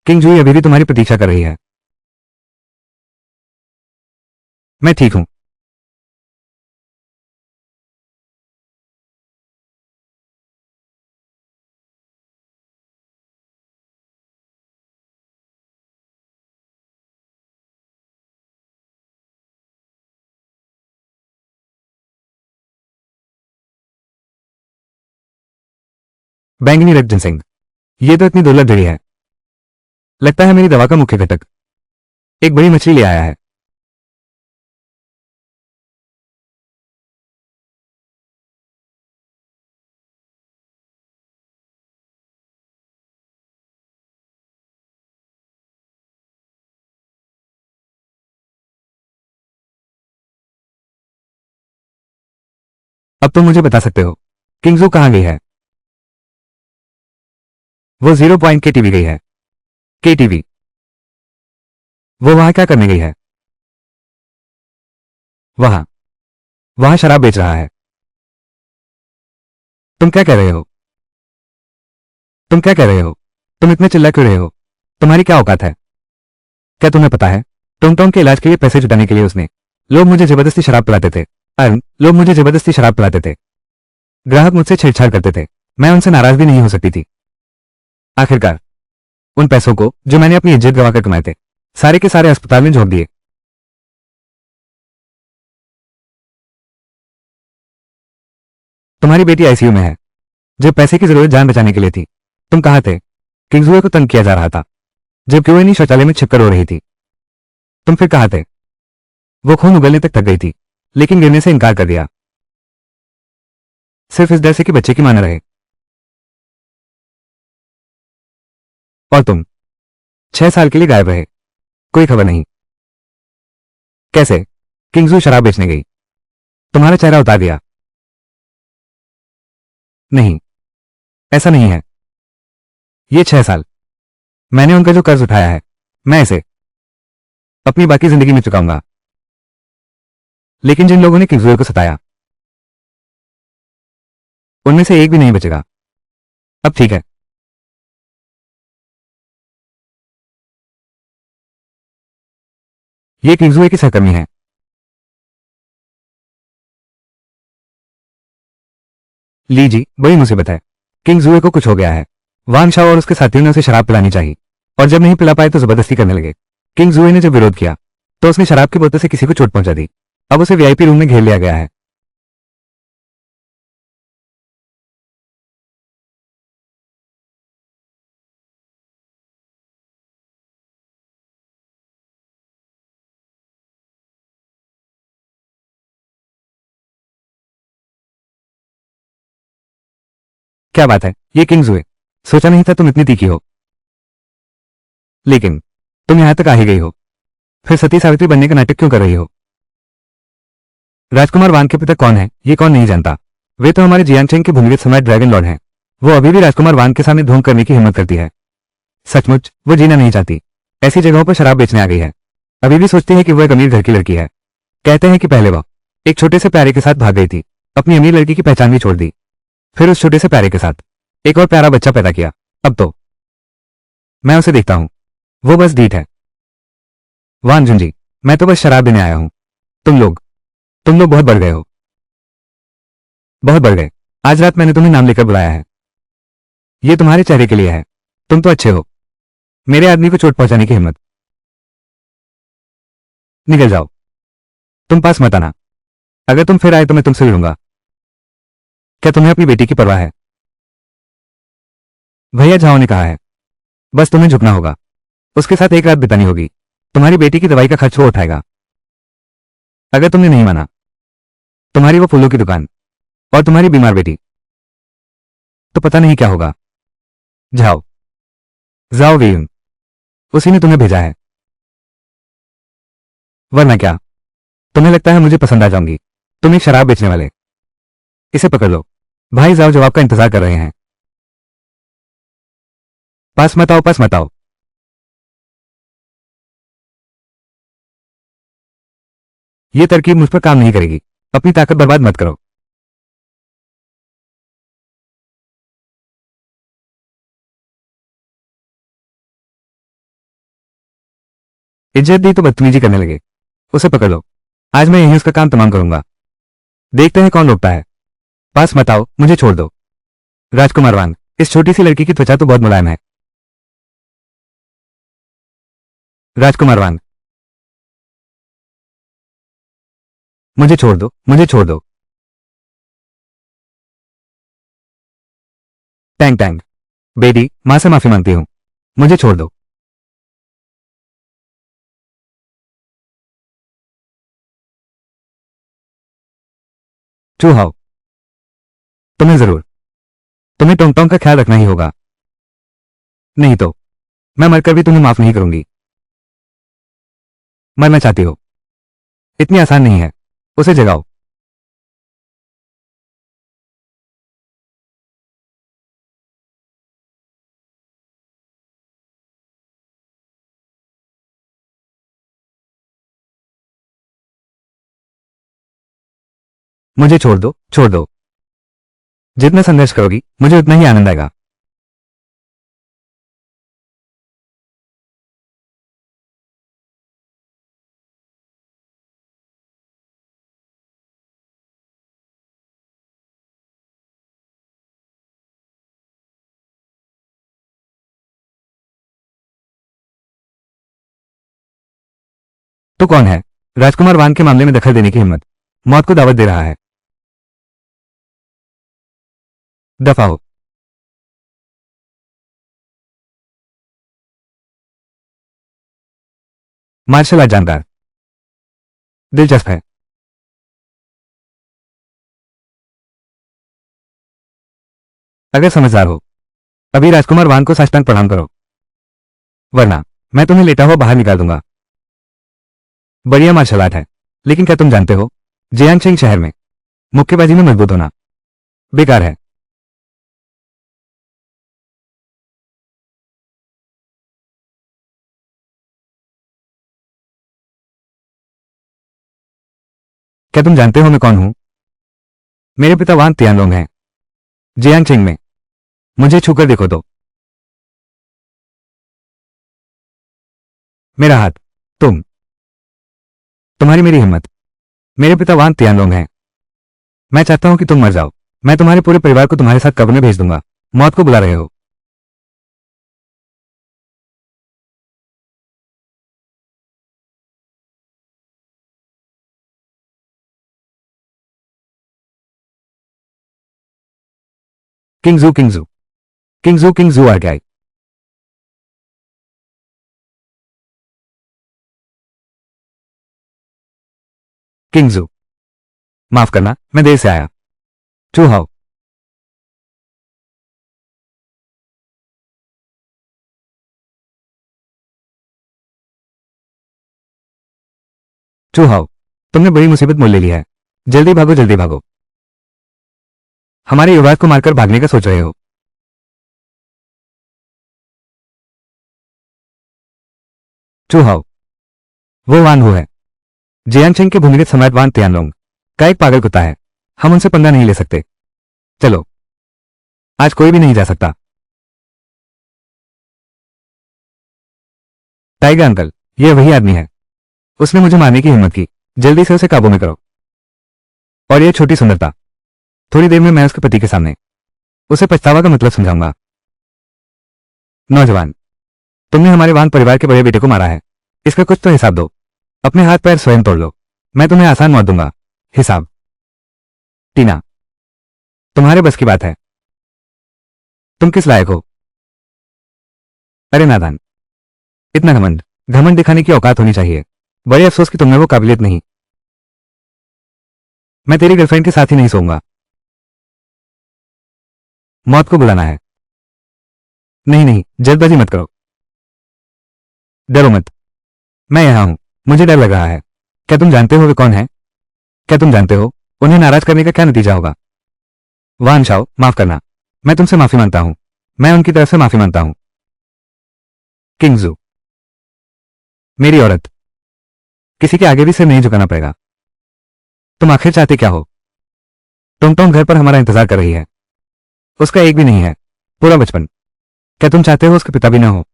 किंग जूई अभी भी तुम्हारी प्रतीक्षा कर रही है। मैं ठीक हूं। बैंगनी रक्त जिनसिंग, ये तो इतनी दुर्लभ जड़ी है। लगता है मेरी दवा का मुख्य घटक एक बड़ी मछली ले आया है। अब तुम मुझे बता सकते हो, किंगजू कहां गई है? वो 0 पॉइंट के टीवी गई है। के टीवी? वो वहां क्या करने गई है? वहां वहां शराब बेच रहा है। तुम क्या कह रहे हो? तुम क्या कह रहे हो? तुम इतने चिल्ला क्यों रहे हो? तुम्हारी क्या औकात है? क्या तुम्हें पता है, टोंग टोंग के इलाज के लिए पैसे जुटाने के लिए उसने लोग मुझे जबरदस्ती शराब पिलाते थे। लोग मुझे जबरदस्ती शराब पिलाते थे। ग्राहक मुझसे छेड़छाड़ करते थे। मैं उनसे नाराज भी नहीं हो सकती थी। आखिरकार उन पैसों को जो मैंने अपनी इज्जत गंवाकर कमाए थे, सारे के सारे अस्पताल में झोंक दिए। तुम्हारी बेटी आईसीयू में है। जब पैसे की जरूरत जान बचाने के लिए थी, तुम कहाँ थे? किंग्सवे को तंग किया जा रहा था, जबकि वो इन्हीं शौचालय में छिपकर रो रही थी। तुम फिर कहाँ थे? वो खून उगलने तक थक गई थी, लेकिन गिरने से इनकार कर दिया, सिर्फ इस डर से कि बच्चे की मां न रहे। और तुम 6 साल के लिए गायब रहे, कोई खबर नहीं। कैसे? किंग्सू शराब बेचने गई, तुम्हारा चेहरा उतार दिया। नहीं, ऐसा नहीं है। ये 6 साल मैंने उनका जो कर्ज उठाया है, मैं इसे अपनी बाकी जिंदगी में चुकाऊंगा। लेकिन जिन लोगों ने किंगजुए को सताया उनमें से एक भी नहीं बचेगा। अब ठीक है। ये किंगजुए की सहकर्मी है। ली जी, बड़ी मुसीबत है। किंगजुए को कुछ हो गया है। वांग शाओ और उसके साथियों ने उसे शराब पिलानी चाहिए और जब नहीं पिला पाए तो जबरदस्ती करने लगे। किंगजुए ने जब विरोध किया तो उसने शराब की बोतल से किसी को चोट पहुंचा दी। अब उसे वीआईपी रूम में घेर लिया गया है। क्या बात है, ये किंगजुए। सोचा नहीं था तुम इतनी तीखी हो। लेकिन तुम यहां तक आ ही गई हो, फिर सती सावित्री बनने का नाटक क्यों कर रही हो? राजकुमार वांग के पिता कौन है ये कौन नहीं जानता। वे तो हमारे जियांगचेंग के भूमिगत सम्राट ड्रैगन लॉर्ड हैं। वो अभी भी राजकुमार वांग के सामने ढोंग करने की हिम्मत करती है। सचमुच वो जीना नहीं चाहती। ऐसी जगहों पर शराब बेचने आ गई है। अभी भी सोचती है कि वो एक अमीर घर की लड़की है। कहते हैं कि पहले वह एक छोटे से प्यारे के साथ भाग गई थी, अपनी अमीर लड़की की पहचान भी छोड़ दी, फिर उस छोटे से प्यारे के साथ एक और प्यारा बच्चा पैदा किया। अब तो मैं उसे देखता हूँ, वो बस ढीठ है। वान जुंजी, मैं तो बस शराब देने आया हूँ। तुम लोग बहुत बढ़ गए हो। बहुत बढ़ गए। आज रात मैंने तुम्हें नाम लेकर बुलाया है। ये तुम्हारे चेहरे के लिए है। तुम तो अच्छे हो। मेरे आदमी को चोट पहुंचाने की हिम्मत। निकल जाओ। तुम पास मत आना। अगर तुम फिर आए तो मैं तुमसे लड़ूंगा। क्या तुम्हें अपनी बेटी की परवाह है? भैया झाओ ने कहा है, बस तुम्हें झुकना होगा। उसके साथ एक रात बितानी होगी। तुम्हारी बेटी की दवाई का खर्च वो उठाएगा। अगर तुमने नहीं माना, तुम्हारी वो फूलों की दुकान और तुम्हारी बीमार बेटी, तो पता नहीं क्या होगा। जाओ। जाओ वेयुन। उसी ने तुम्हें भेजा है। वरना क्या? तुम्हें लगता है मुझे पसंद आ जाऊंगी? तुम एक शराब बेचने वाले। इसे पकड़ लो। भाई जाओ जवाब का इंतजार कर रहे हैं। पास मत आओ, पास मत आओ। ये तरकीब मुझ पर काम नहीं करेगी। अपनी ताकत बर्बाद मत करो। इज्जत दी तो बदतमीजी करने लगे। उसे पकड़ लो। आज मैं यहीं उसका काम तमाम करूंगा। देखते हैं कौन रोकता है। पास मत आओ, मुझे छोड़ दो। राजकुमार वांग, इस छोटी सी लड़की की त्वचा तो बहुत मुलायम है। राजकुमार वांग, मुझे छोड़ दो, मुझे छोड़ दो। Tang Tang. बेटी, मां से माफी मांगती हूं। मुझे छोड़ दो। चूहाओ, तुम्हें जरूर, तुम्हें टोंग टोंग का ख्याल रखना ही होगा। नहीं तो मैं मरकर भी तुम्हें माफ नहीं करूंगी। मरना चाहती हो? इतनी आसान नहीं है। उसे जगाओ। मुझे छोड़ दो, छोड़ दो। जितना संघर्ष करोगी मुझे उतना ही आनंद आएगा। तो कौन है राजकुमार वांग के मामले में दखल देने की हिम्मत? मौत को दावत दे रहा है। दफा हो। मार्शल आर्ट जानकार। दिलचस्प है। अगर समझदार हो, अभी राजकुमार वांग को साष्टांग प्रणाम करो, वरना मैं तुम्हें लेटा हुआ बाहर निकाल दूंगा। बढ़िया मार्शल आर्ट है, लेकिन क्या तुम जानते हो, जियांगशेंग शहर में मुक्केबाजी में मजबूत होना बेकार है। क्या तुम जानते हो मैं कौन हूं? मेरे पिता वांग तियानलोंग हैं, जियांगछिंग में। मुझे छूकर देखो तो। मेरा हाथ। तुम। तुम्हारी मेरी हिम्मत। मेरे पिता वांग तियानलोंग हैं। मैं चाहता हूं कि तुम मर जाओ। मैं तुम्हारे पूरे परिवार को तुम्हारे साथ कब्र में भेज दूंगा। मौत को बुला रहे हो। किंगजू किंगजू किंगजू किंगजू आ गया। किंगजू, माफ करना, मैं देर से आया। चूहाओ। चूहाओ, तुमने बड़ी मुसीबत मोल ले ली है। जल्दी भागो, जल्दी भागो। हमारे युवराज को मारकर भागने का सोच रहे हो। चूहाओ, वो वान हु है, जियांगछिंग के भूमिगत सम्राट वान तियानलोंग का एक पागल कुत्ता है। हम उनसे पंगा नहीं ले सकते। चलो, आज कोई भी नहीं जा सकता। टाइगर अंकल, यह वही आदमी है। उसने मुझे मारने की हिम्मत की। जल्दी से उसे काबू में करो। और यह छोटी सुंदरता, थोड़ी देर में मैं उसके पति के सामने उसे पछतावा का मतलब समझाऊंगा। नौजवान, तुमने हमारे वान परिवार के बड़े बेटे को मारा है। इसका कुछ तो हिसाब दो। अपने हाथ पैर स्वयं तोड़ लो। मैं तुम्हें आसान मौत दूंगा। हिसाब। टीना, तुम्हारे बस की बात है। तुम किस लायक हो? अरे नादान, इतना घमंड। घमंड दिखाने की औकात होनी चाहिए। बड़े अफसोस कि तुमने वो काबिलियत नहीं। मैं तेरी गर्लफ्रेंड के साथ ही नहीं सोऊंगा। मौत को बुलाना है। नहीं नहीं, जल्दबाजी मत करो। डरो मत। मैं यहां हूं। मुझे डर लग रहा है। क्या तुम जानते हो वे कौन है? क्या तुम जानते हो उन्हें नाराज करने का क्या नतीजा होगा? वान शाओ, माफ करना। मैं तुमसे माफी मांगता हूं। मैं उनकी तरफ से माफी मांगता हूं। किंगजू, मेरी औरत, किसी के आगे भी सिर नहीं झुकाना पड़ेगा। तुम आखिर चाहते क्या हो? टोंगटोंग घर पर हमारा इंतजार कर रही है। उसका एक भी नहीं है। पूरा बचपन। क्या तुम चाहते हो उसके पिता भी ना हो?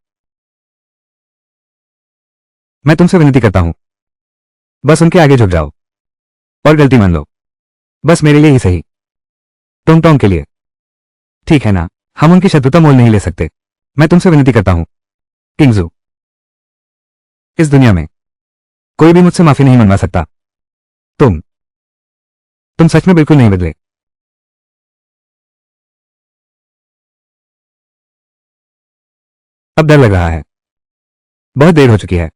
मैं तुमसे विनती करता हूं, बस उनके आगे झुक जाओ और गलती मान लो। बस मेरे लिए ही सही। टोंगटोंग के लिए। ठीक है ना? हम उनकी शत्रुता मोल नहीं ले सकते। मैं तुमसे विनती करता हूं, किंगजू। इस दुनिया में कोई भी मुझसे माफी नहीं मनवा सकता। तुम तुम सच में बिल्कुल नहीं बदले। अब डर लग रहा है। बहुत देर हो चुकी है।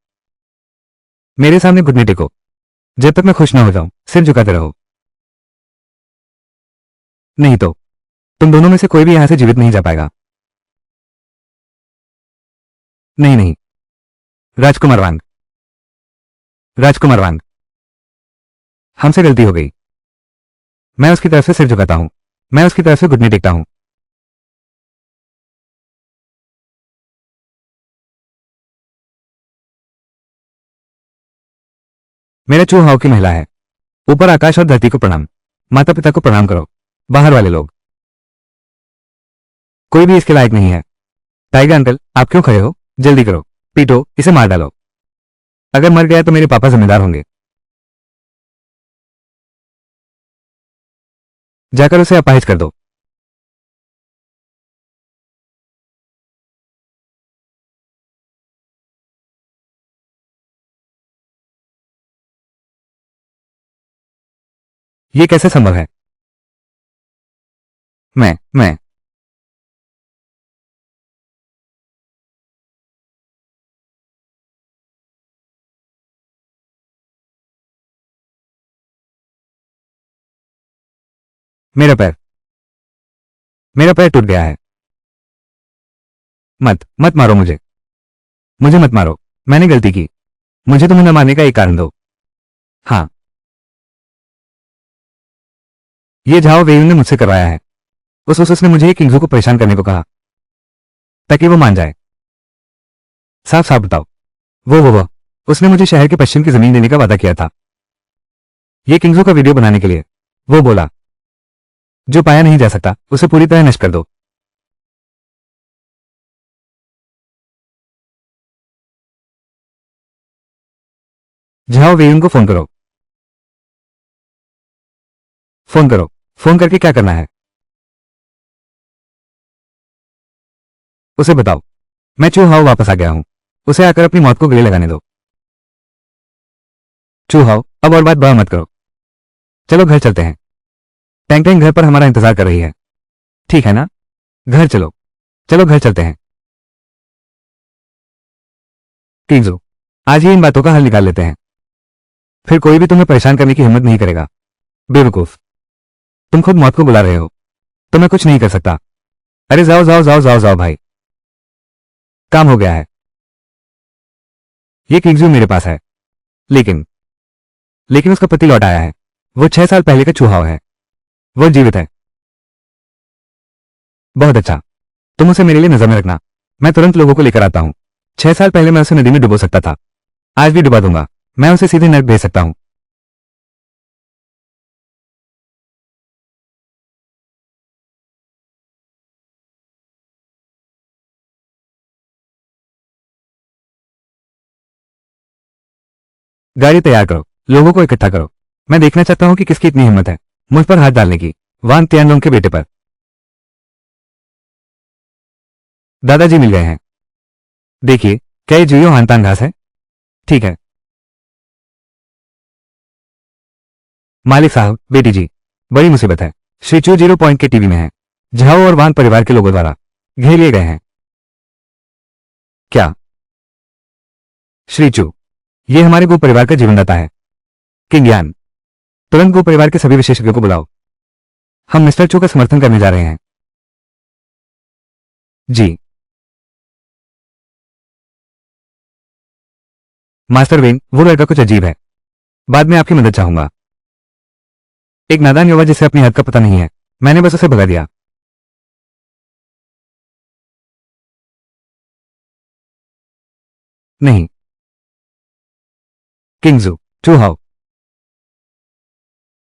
मेरे सामने घुटने टेको। जब तक मैं खुश ना हो जाऊं, सिर झुकाते रहो। नहीं तो तुम दोनों में से कोई भी यहां से जीवित नहीं जा पाएगा। नहीं नहीं, राजकुमार वांग, राजकुमार वांग, हमसे गलती हो गई। मैं उसकी तरफ से सिर झुकाता हूं। मैं उसकी तरफ से घुटने टेकता हूं। मेरा चूहाओं की महिला है। ऊपर आकाश और धरती को प्रणाम। माता पिता को प्रणाम करो। बाहर वाले लोग, कोई भी इसके लायक नहीं है। टाइगर अंकल, आप क्यों खड़े हो? जल्दी करो। पीटो, इसे मार डालो। अगर मर गया तो मेरे पापा जिम्मेदार होंगे। जाकर उसे अपाहिज कर दो। यह कैसे संभव है? मैं मेरा पैर, मेरा पैर टूट गया है। मत मत मारो मुझे। मुझे मत मारो। मैंने गलती की। मुझे तुम्हें न मारने का एक कारण दो। हाँ, ये झाओ वेयू ने मुझसे करवाया है। उसने मुझे किंगजू को परेशान करने को कहा ताकि वो मान जाए। साफ साफ बताओ। वो उसने मुझे शहर के पश्चिम की जमीन देने का वादा किया था। ये किंग्जू का वीडियो बनाने के लिए। वो बोला, जो पाया नहीं जा सकता उसे पूरी तरह नष्ट कर दो। झाओ वेयुन को फोन करो। फोन करो। फोन करके क्या करना है उसे बताओ। मैं चू हाओ वापस आ गया हूं। उसे आकर अपनी मौत को गले लगाने दो। चू हाओ, अब और बात बड़ा मत करो। चलो घर चलते हैं। टैंग टैंग घर पर हमारा इंतजार कर रही है। ठीक है ना? घर चलो। चलो घर चलते हैं। किंग्जू, आज ही इन बातों का हल निकाल लेते हैं। फिर कोई भी तुम्हें परेशान करने की हिम्मत नहीं करेगा। बेवकूफ, तुम खुद मौत को बुला रहे हो तो मैं कुछ नहीं कर सकता। अरे जाओ जाओ जाओ जाओ जाओ भाई, काम हो गया है। ये किंग्जू मेरे पास है, लेकिन लेकिन उसका पति लौट आया है। वो 6 साल पहले का चूहा है। वो जीवित है। बहुत अच्छा, तुम उसे मेरे लिए नजर में रखना। मैं तुरंत लोगों को लेकर आता हूं। 6 साल पहले मैं उसे नदी में डुबो सकता था, आज भी डुबा दूंगा। मैं उसे सीधे नर्क भेज सकता हूं। गाड़ी तैयार करो, लोगों को इकट्ठा करो। मैं देखना चाहता हूं कि किसकी इतनी हिम्मत है मुझ पर हाथ डालने की। वान तियानलोंग के बेटे पर। दादाजी मिल गए हैं। देखिए, क्या ये जुयो हानतान घास है? ठीक है। मालिक साहब, बेटी जी, बड़ी मुसीबत है। श्री चू 0 पॉइंट के टीवी में है। झाओ और वान परिवार के लोगों द्वारा घेर लिए गए हैं। क्या? श्री चू, ये हमारे गो परिवार का जीवनदाता है। किंग यान, तुरंत गो परिवार के सभी विशेषज्ञों को बुलाओ। हम मिस्टर चू का समर्थन करने जा रहे हैं। जी। मास्टर वेंग, वो लड़का कुछ अजीब है। बाद में आपकी मदद चाहूंगा। एक नादान युवा जिसे अपनी हद का पता नहीं है। मैंने बस उसे भगा दिया। नहीं। किंगजू, चू हाओ,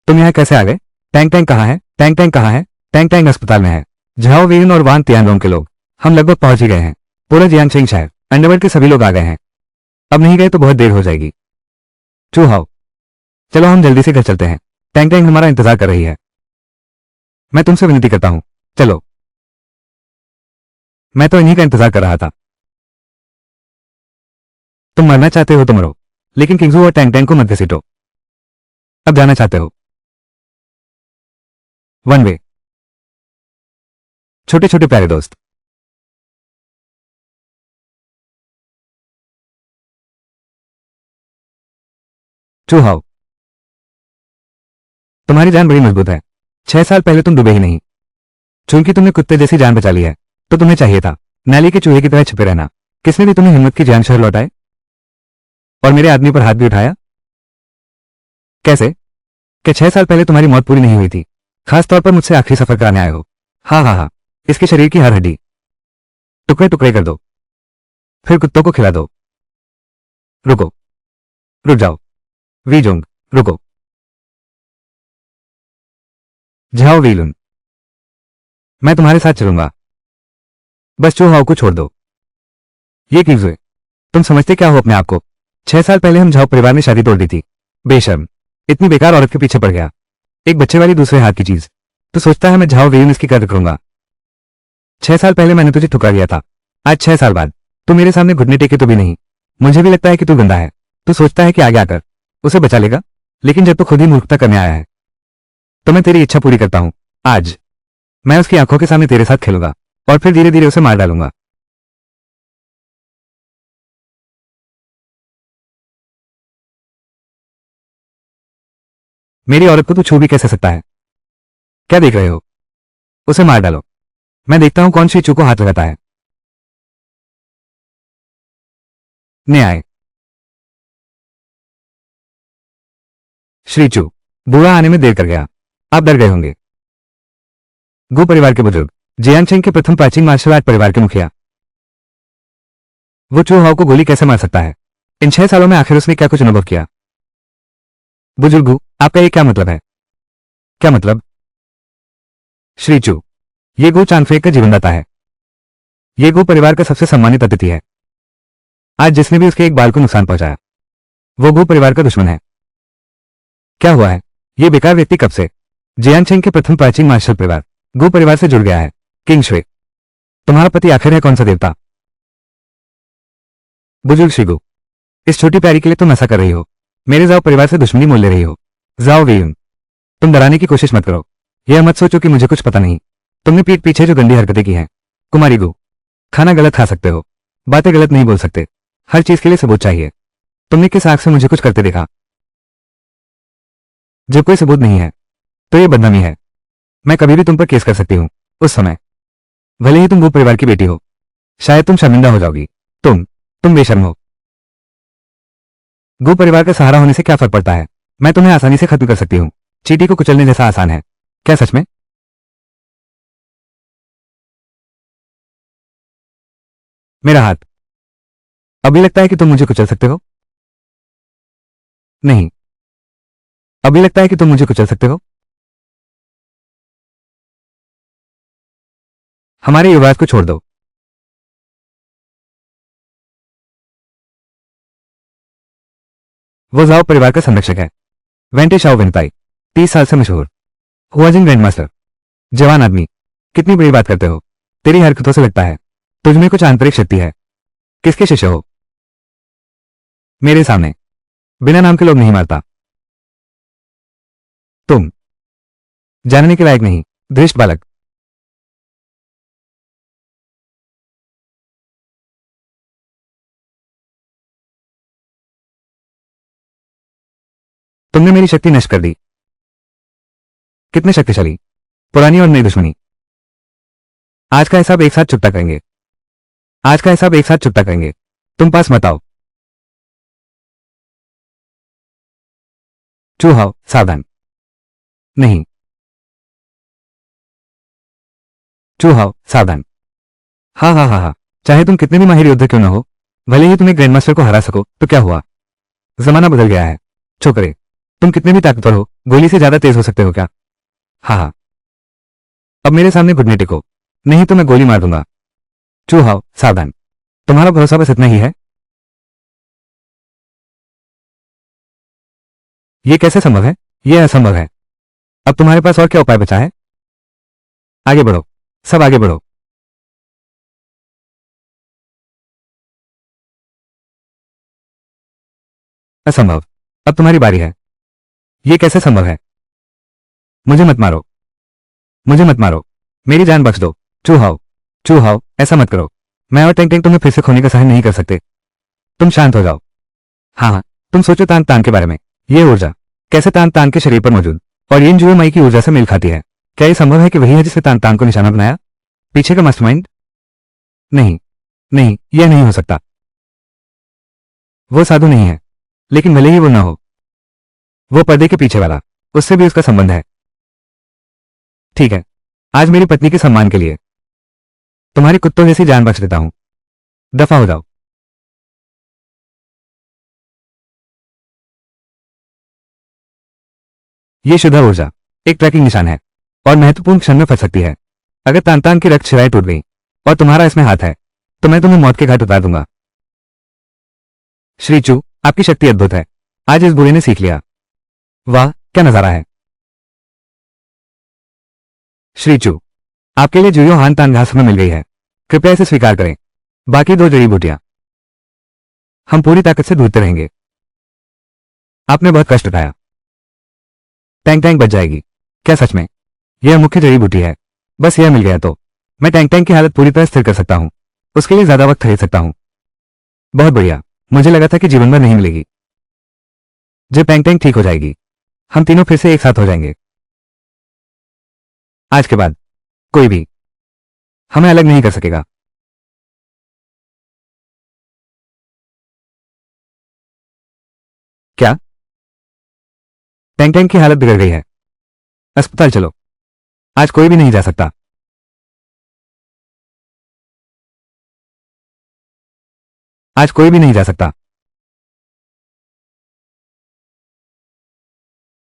तुम यहाँ कैसे आ गए? टैंक टैंक कहाँ है? टैंक टैंक कहाँ है? टैंक टैंक अस्पताल में है। झाओ वेयुन और वान तियानलोंग के लोग हम लगभग पहुंच ही गए हैं। पूरा जियांगशेंग शहर अंडरवर्ल्ड के सभी लोग आ गए हैं। अब नहीं गए तो बहुत देर हो जाएगी। चू हाओ, चलो हम जल्दी से घर चलते हैं। टैंक टैंक हमारा इंतजार कर रही है। मैं तुमसे विनती करता हूं, चलो। मैं तो इन्हीं का इंतजार कर रहा था। तुम मरना चाहते हो तो मरो, लेकिन किंग्जू और टैंक टैंक को मत घसीटो। अब जाना चाहते हो? One way. छोटे छोटे प्यारे दोस्त, चू हाओ, तुम्हारी जान बड़ी मजबूत है। 6 साल पहले तुम डूबे ही नहीं। चूंकि तुमने कुत्ते जैसी जान बचा ली है तो तुम्हें चाहिए था नाली के चूहे की तरह छिपे रहना। किसने दी तुम्हें हिम्मत की जान शहर लौटाए और मेरे आदमी पर हाथ भी उठाया? कैसे? कि 6 साल पहले तुम्हारी मौत पूरी नहीं हुई थी? खास तौर पर मुझसे आखिरी सफर कराने आए हो। हाँ हाँ हाँ, इसके शरीर की हर हड्डी टुकड़े टुकड़े कर दो, फिर कुत्तों को खिला दो। रुको, रुक जाओ। वीजोंग, रुको। झाओ वीलुन, मैं तुम्हारे साथ चलूंगा। बस चू हाओ को छोड़ दो। ये किंग्सवे, तुम समझते क्या हो अपने आप को? 6 साल पहले हम झाओ परिवार ने शादी तोड़ दी थी। बेशर्म, इतनी बेकार औरत के पीछे पड़ गया। एक बच्चे वाली दूसरे हाथ की चीज। तो सोचता है मैं झाओ वेयुन इसकी कदर करूंगा। 6 साल पहले मैंने तुझे ठुकरा दिया था। आज 6 साल बाद तू मेरे सामने घुटने टेके तो भी नहीं। मुझे भी लगता है कि तू गंदा है। तू सोचता है कि आगे आकर उसे बचा लेगा, लेकिन जब तू खुद ही मूर्खता करने आया है तो मैं तेरी इच्छा पूरी करता हूं। आज मैं उसकी आंखों के सामने तेरे साथ खेलूंगा और फिर धीरे धीरे उसे मार डालूंगा। मेरी औरत को तू छू भी कैसे सकता है? क्या देख रहे हो? उसे मार डालो। मैं देखता हूं कौन शी चू को हाथ लगाता है। न्याय। श्री चू, बूढ़ा आने में देर कर गया। आप डर गए होंगे। गो परिवार के बुजुर्ग, जियांगशेंग के प्रथम प्राचीन मार्शल आर्ट परिवार के मुखिया। वो चू हाओ को गोली कैसे मार सकता है? इन 6 सालों में आखिर उसने क्या कुछ अनुभव किया? बुजुर्गू, आपका ये क्या मतलब है? क्या मतलब? श्रीचू, ये गो चांदफेक का जीवनदाता है। ये गो परिवार का सबसे सम्मानित अतिथि है। आज जिसने भी उसके एक बाल को नुकसान पहुंचाया, वो गो परिवार का दुश्मन है। क्या हुआ है? ये बेकार व्यक्ति कब से जियांगचेंग के प्रथम प्राचीन मार्शल परिवार गो परिवार से जुड़ गया है? किंग शुए, तुम्हारा पति आखिर है कौन सा देवता? बुजुर्ग शिगु, इस छोटी प्यारी के लिए तुम ऐसा कर रही हो। मेरे जाओ परिवार से दुश्मनी मोल ले रही हो। जाओ वेयुन, तुम डराने की कोशिश मत करो। यह मत सोचो कि मुझे कुछ पता नहीं। तुमने पीठ पीछे जो गंदी हरकतें की हैं। कुमारी गु, खाना गलत खा सकते हो, बातें गलत नहीं बोल सकते। हर चीज के लिए सबूत चाहिए। तुमने किस आंख से मुझे कुछ करते देखा? जब कोई सबूत नहीं है तो यह बदनामी है। मैं कभी भी तुम पर केस कर सकती हूँ। उस समय भले ही तुम वो परिवार की बेटी हो, शायद तुम शर्मिंदा हो जाओगी। तुम बेशर्म हो। गो परिवार का सहारा होने से क्या फर्क पड़ता है? मैं तुम्हें आसानी से खत्म कर सकती हूँ। चींटी को कुचलने जैसा आसान है। क्या सच में? मेरा हाथ। अभी लगता है कि तुम मुझे कुचल सकते हो? नहीं, अभी लगता है कि तुम मुझे कुचल सकते हो? हमारे विवाद को छोड़ दो। वो जाओ परिवार का संरक्षक है। वेंटे शाओ वेनताई, 30 साल से मशहूर हुआजिन ग्रैंड मास्टर। जवान आदमी, कितनी बड़ी बात करते हो। तेरी हरकतों से लगता है तुझमें कुछ आंतरिक शक्ति है। किसके शिष्य हो? मेरे सामने बिना नाम के लोग नहीं मारता। तुम जानने के लायक नहीं, धृष्ट बालक। तुमने मेरी शक्ति नष्ट कर दी। कितने शक्तिशाली। पुरानी और नई दुश्मनी। आज का हिसाब एक साथ चुकता करेंगे। आज का हिसाब एक साथ चुकता करेंगे। तुम पास मत आओ। चूहाओ सावधान। नहीं, चूहाओ सावधान। हाँ हाँ हाँ हाँ, चाहे तुम कितने भी माहिर योद्धा क्यों ना हो, भले ही तुम एक ग्रैंडमास्टर को हरा सको तो क्या हुआ? जमाना बदल गया है। छोकरे, तुम कितने भी ताकतवर हो, गोली से ज्यादा तेज हो सकते हो क्या? हाँ हाँ, अब मेरे सामने घुटने टेको, नहीं तो मैं गोली मार दूंगा। चूहाओ सावधान। तुम्हारा भरोसा बस इतना ही है? यह कैसे संभव है? यह असंभव है। अब तुम्हारे पास और क्या उपाय बचा है? आगे बढ़ो, सब आगे बढ़ो। असंभव। अब तुम्हारी बारी है। यह कैसे संभव है? मुझे मत मारो, मुझे मत मारो। मेरी जान बख्श दो। चूहाओ, चूहाओ, ऐसा मत करो। मैं और टेंग टेंग तुम्हें फिर से खोने का सहन नहीं कर सकते। तुम शांत हो जाओ। हाँ हाँ, तुम सोचो तान तान के बारे में। ये ऊर्जा कैसे तान तान के शरीर पर मौजूद और इन जुए माई की ऊर्जा से मेल खाती है? क्या यह संभव है कि वही है जिसने तान तान को निशाना बनाया? पीछे का मास्टरमाइंड? नहीं, नहीं, यह नहीं हो सकता। वो साधु नहीं है, लेकिन भले ही वो ना हो, वो पर्दे के पीछे वाला, उससे भी उसका संबंध है। ठीक है, आज मेरी पत्नी के सम्मान के लिए तुम्हारी कुत्तों जैसी जान बख्श देता हूं। दफा हो जाओ। ये शुद्ध ऊर्जा एक ट्रैकिंग निशान है और महत्वपूर्ण क्षण में फंस सकती है। अगर तान की रक्त शिराएं टूट गई और तुम्हारा इसमें हाथ है तो मैं तुम्हें मौत के घाट उतार दूंगा। श्रीचू, आपकी शक्ति अद्भुत है। आज इस बुरे ने सीख लिया। वाह, क्या नजारा है। श्रीचू, आपके लिए जुयो हान तान घास हमें मिल गई है। कृपया इसे स्वीकार करें। बाकी दो जड़ी बूटियां हम पूरी ताकत से ढूंढते रहेंगे। आपने बहुत कष्ट उठाया। टैंक टैंक बच जाएगी। क्या सच में? यह मुख्य जड़ी बूटी है। बस यह मिल गया तो मैं टैंक टैंक की हालत पूरी तरह स्थिर कर सकता हूं। उसके लिए ज्यादा वक्त खरीद सकता हूं। बहुत बढ़िया। मुझे लगा था कि जीवन भर नहीं मिलेगी। जब टैंक टैंक ठीक हो जाएगी हम तीनों फिर से एक साथ हो जाएंगे। आज के बाद कोई भी हमें अलग नहीं कर सकेगा। क्या? टैंक टैंक की हालत बिगड़ गई है। अस्पताल चलो। आज कोई भी नहीं जा सकता। आज कोई भी नहीं जा सकता।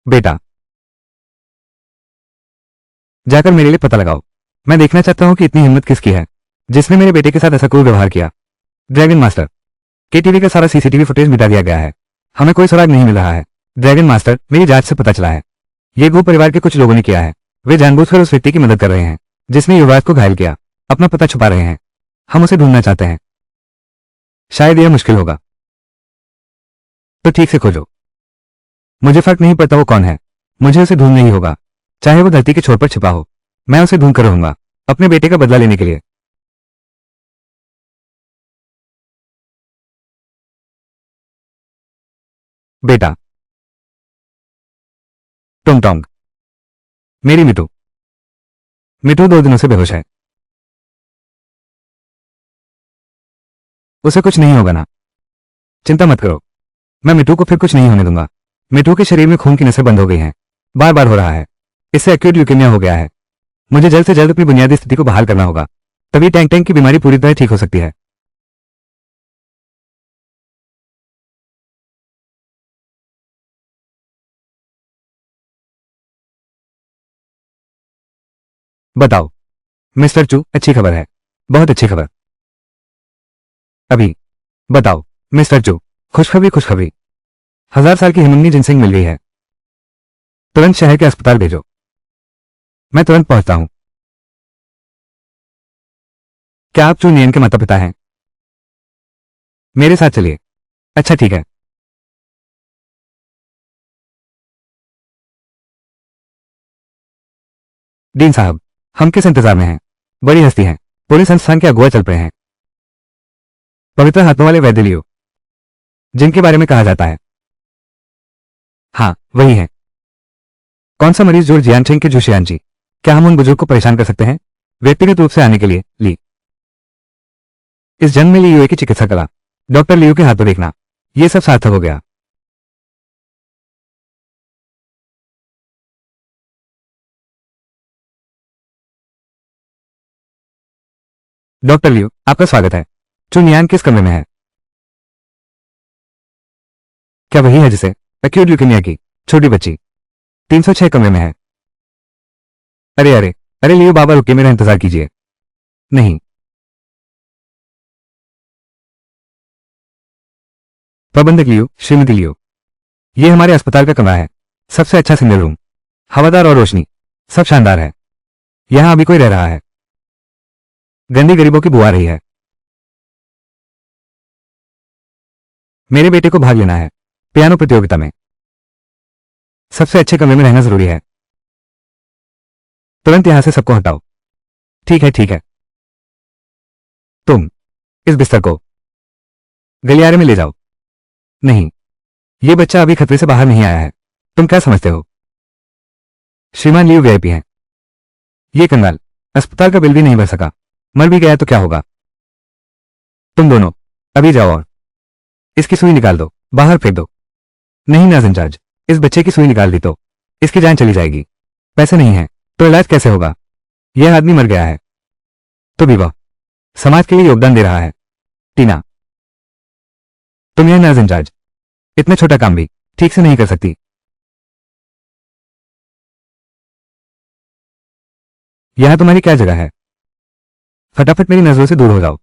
बेटा, जाकर मेरे लिए पता लगाओ। मैं देखना चाहता हूं कि इतनी हिम्मत किसकी है जिसने मेरे बेटे के साथ ऐसा क्रूर व्यवहार किया। ड्रैगन मास्टर, केटीवी का सारा सीसीटीवी फुटेज मिटा दिया गया है। हमें कोई सुराग नहीं मिल रहा है। ड्रैगन मास्टर, मेरी जांच से पता चला है ये गो परिवार के कुछ लोगों ने किया है। वे जानबूझकर उस व्यक्ति की मदद कर रहे हैं जिसने युवराज को घायल किया। अपना पता छुपा रहे हैं। हम उसे ढूंढना चाहते हैं। शायद यह मुश्किल होगा, तो ठीक से खोजो। मुझे फर्क नहीं पड़ता वो कौन है, मुझे उसे ढूंढना ही होगा, चाहे वो धरती के छोर पर छिपा हो। मैं उसे ढूंढ कर रहूंगा, अपने बेटे का बदला लेने के लिए। बेटा, टोंग, मेरी मिटू। मिटू 2 दिनों से बेहोश है। उसे कुछ नहीं होगा ना, चिंता मत करो। मैं मिटू को फिर कुछ नहीं होने दूंगा। मिटू के शरीर में खून की नसें बंद हो गई हैं, बार बार हो रहा है। इससे एक्यूट ल्यूकेमिया हो गया है। मुझे जल्द से जल्द अपनी बुनियादी स्थिति को बहाल करना होगा, तभी टैंक टैंक की बीमारी पूरी तरह ठीक हो सकती है। बताओ मिस्टर चू, अच्छी खबर है, बहुत अच्छी खबर। अभी बताओ मिस्टर चू, खुशखबरी खुशखबरी। 1000 साल की हिमुन्नी जिनसिंग मिल गई है। तुरंत शहर के अस्पताल भेजो। मैं तुरंत पहुंचता हूं। क्या आप चू नियन के माता पिता हैं? मेरे साथ चलिए। अच्छा ठीक है। डीन साहब, हम किस इंतजार में हैं? बड़ी हस्ती हैं, पूरे संस्थान के अगुआ चल पड़े हैं। पवित्र हाथों वाले वैद्य लियो, जिनके बारे में कहा जाता है। हाँ वही है। कौन सा मरीज जोर जियानचेंग के जूशियान जी? क्या हम उन बुजुर्ग को परेशान कर सकते हैं? व्यक्तिगत रूप से आने के लिए ली। इस जन्म में लियो की चिकित्सा कला, डॉक्टर लियो के हाथों देखना, ये सब सार्थक हो गया। डॉक्टर लियो, आपका स्वागत है। चुनियान किस कमरे में है? क्या वही है जिसे एक्यूट ल्यूकेमिया की छोटी बच्ची 306 कमरे में है? अरे अरे अरे लियो बाबा, रुकिए, मेरा इंतजार कीजिए। नहीं, प्रबंधक लियो, श्रीमती लियो, ये हमारे अस्पताल का कमरा है। सबसे अच्छा सिंगल रूम, हवादार और रोशनी, सब शानदार है। यहां अभी कोई रह रहा है। गंदी गरीबों की बुआ रही है। मेरे बेटे को भाग लेना है पियानो प्रतियोगिता में। सबसे अच्छे कमरे में रहना जरूरी है। तुरंत यहां से सबको हटाओ। ठीक है ठीक है। तुम इस बिस्तर को गलियारे में ले जाओ। नहीं, ये बच्चा अभी खतरे से बाहर नहीं आया है। तुम क्या समझते हो? श्रीमान लियो वीआईपी हैं। ये कंगाल अस्पताल का बिल भी नहीं भर सका, मर भी गया तो क्या होगा? तुम दोनों अभी जाओ और इसकी सुई निकाल दो, बाहर फेंक दो। नहीं नाज इंचार्ज, इस बच्चे की सुई निकाल दी तो इसकी जान चली जाएगी। पैसे नहीं है तो इलाज कैसे होगा? यह आदमी मर गया है तो भी वह समाज के लिए योगदान दे रहा है। टीना, तुम यह नाज इंचार्ज इतना छोटा काम भी ठीक से नहीं कर सकती। यहां तुम्हारी क्या जगह है? फटाफट मेरी नजरों से दूर हो जाओ।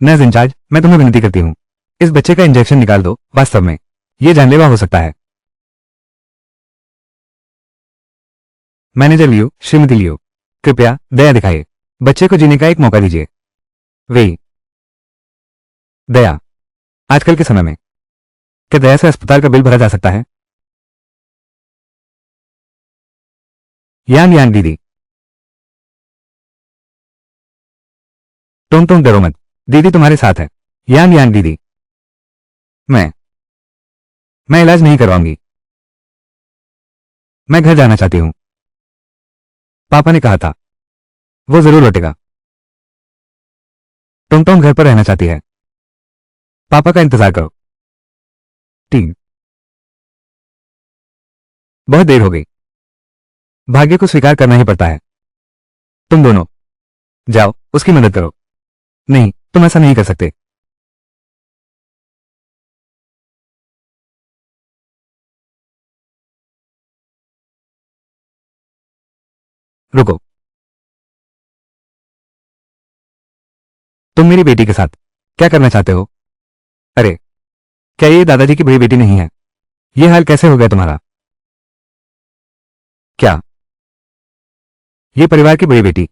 नर्स इंचार्ज, मैं तुम्हें विनती करती हूं, इस बच्चे का इंजेक्शन निकाल दो। वास्तव में यह जानलेवा हो सकता है। मैनेजर लियो, श्रीमती लियो, कृपया दया दिखाइए। बच्चे को जीने का एक मौका दीजिए। वे दया, आजकल के समय में क्या दया से अस्पताल का बिल भरा जा सकता है? यान यान दीदी, तुम डरो मत, दीदी तुम्हारे साथ है। यान यान दीदी, मैं मैं इलाज नहीं करवाऊंगी। मैं घर जाना चाहती हूं। पापा ने कहा था वो जरूर लौटेगा। टोंग घर पर रहना चाहती है। पापा का इंतजार करो। टीम, बहुत देर हो गई। भाग्य को स्वीकार करना ही पड़ता है। तुम दोनों जाओ, उसकी मदद करो। नहीं, तुम ऐसा नहीं कर सकते। रुको, तुम मेरी बेटी के साथ क्या करना चाहते हो? अरे, क्या ये दादाजी की बड़ी बेटी नहीं है? ये हाल कैसे हो गया तुम्हारा? क्या ये परिवार की बड़ी बेटी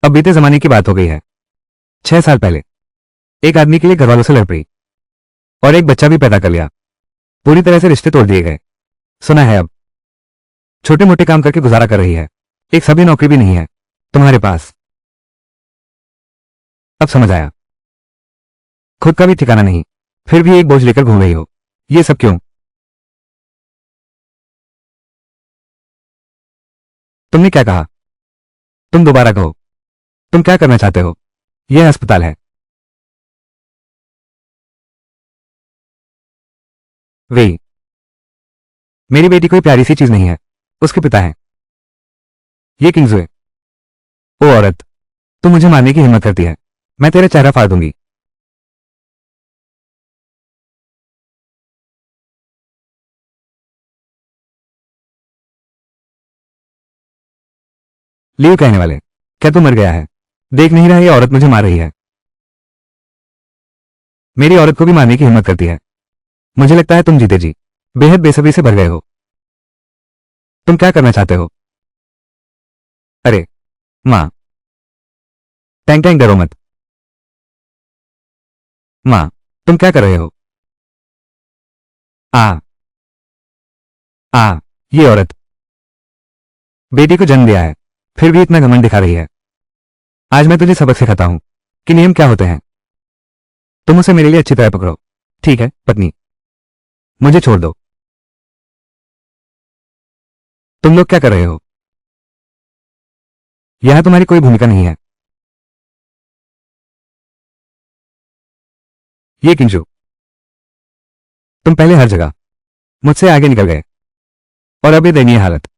अब बीते जमाने की बात हो गई है? 6 साल पहले एक आदमी के लिए घरवालों से लड़ पड़ी और एक बच्चा भी पैदा कर लिया। पूरी तरह से रिश्ते तोड़ दिए गए। सुना है अब छोटे मोटे काम करके गुजारा कर रही है। एक सभी नौकरी भी नहीं है तुम्हारे पास। अब समझ आया, खुद का भी ठिकाना नहीं, फिर भी एक बोझ लेकर घूम रही हो। ये सब क्यों? तुमने क्या कहा? तुम दोबारा कहो। तुम क्या करना चाहते हो? यह अस्पताल है। वे मेरी बेटी कोई प्यारी सी चीज नहीं है, उसके पिता हैं ये किंग्सवे। ओ औरत, तू मुझे मारने की हिम्मत करती है, मैं तेरा चेहरा फाड़ दूंगी। लीव कहने वाले, क्या तू मर गया है? देख नहीं रहा ये औरत मुझे मार रही है। मेरी औरत को भी मारने की हिम्मत करती है। मुझे लगता है तुम जीते जी बेहद बेसब्री से भर गए हो। तुम क्या करना चाहते हो? अरे माँ, टैंक टैंक डरो मत। माँ, तुम क्या कर रहे हो? आ आ ये औरत बेटी को जन्म दिया है, फिर भी इतना घमंड दिखा रही है। आज मैं तुझे सबक सिखाता हूं कि नियम क्या होते हैं। तुम उसे मेरे लिए अच्छी तरह पकड़ो। ठीक है पत्नी, मुझे छोड़ दो। तुम लोग क्या कर रहे हो? यहां तुम्हारी कोई भूमिका नहीं है। ये किंजू, तुम पहले हर जगह मुझसे आगे निकल गए और अब ये दयनीय हालत।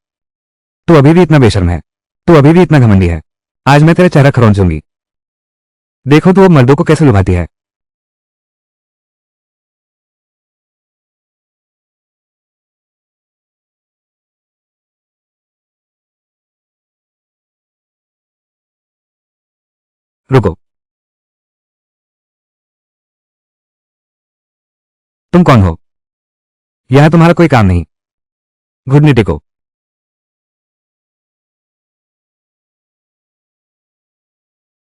तू अभी भी इतना बेशर्म है, तू अभी भी इतना घमंडी है। आज मैं तेरा चेहरा खरोंचूंगी। देखो तू अब मर्दों को कैसे लुभाती है। रुको, तुम कौन हो? यहां तुम्हारा कोई काम नहीं। घुटने टेको।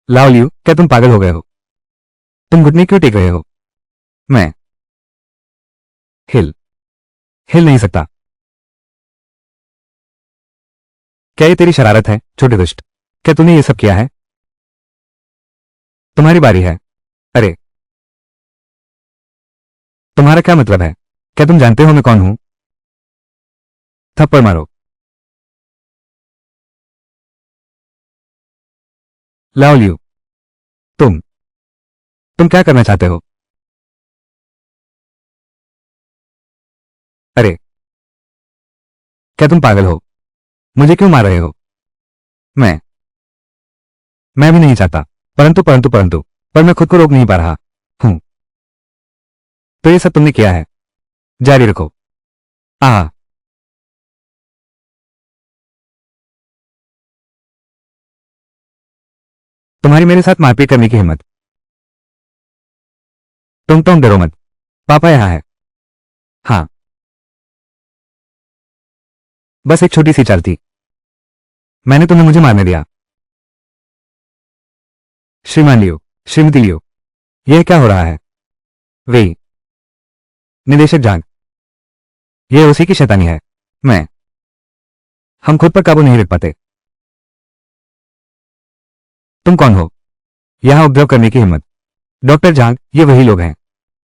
लाओ लियो, क्या तुम पागल हो गए हो? तुम घुटने क्यों टेक रहे हो? मैं हिल हिल नहीं सकता। क्या ये तेरी शरारत है छोटे दुष्ट? क्या तूने ये सब किया है? तुम्हारी बारी है। अरे, तुम्हारा क्या मतलब है? क्या तुम जानते हो मैं कौन हूं? थप्पड़ मारो। लाओ लियो, तुम तुम क्या करना चाहते हो? अरे, क्या तुम पागल हो? मुझे क्यों मार रहे हो? मैं मैं भी नहीं चाहता, परंतु परंतु परंतु पर मैं खुद को रोक नहीं पा रहा हूं। तो ये सब तुमने किया है। जारी रखो। आ तुम्हारी मेरे साथ मारपीट करने की हिम्मत। तुम डरो मत, पापा यहां है। हाँ, बस एक छोटी सी चाल थी, मैंने तुम्हें मुझे मारने दिया। श्रीमान लियो, श्रीमती लियो, यह क्या हो रहा है? वे निदेशक जाग, यह उसी की शैतानी है। मैं हम खुद पर काबू नहीं रख पाते। तुम कौन हो? यहां उपद्रव करने की हिम्मत? डॉक्टर जांग, ये वही लोग हैं,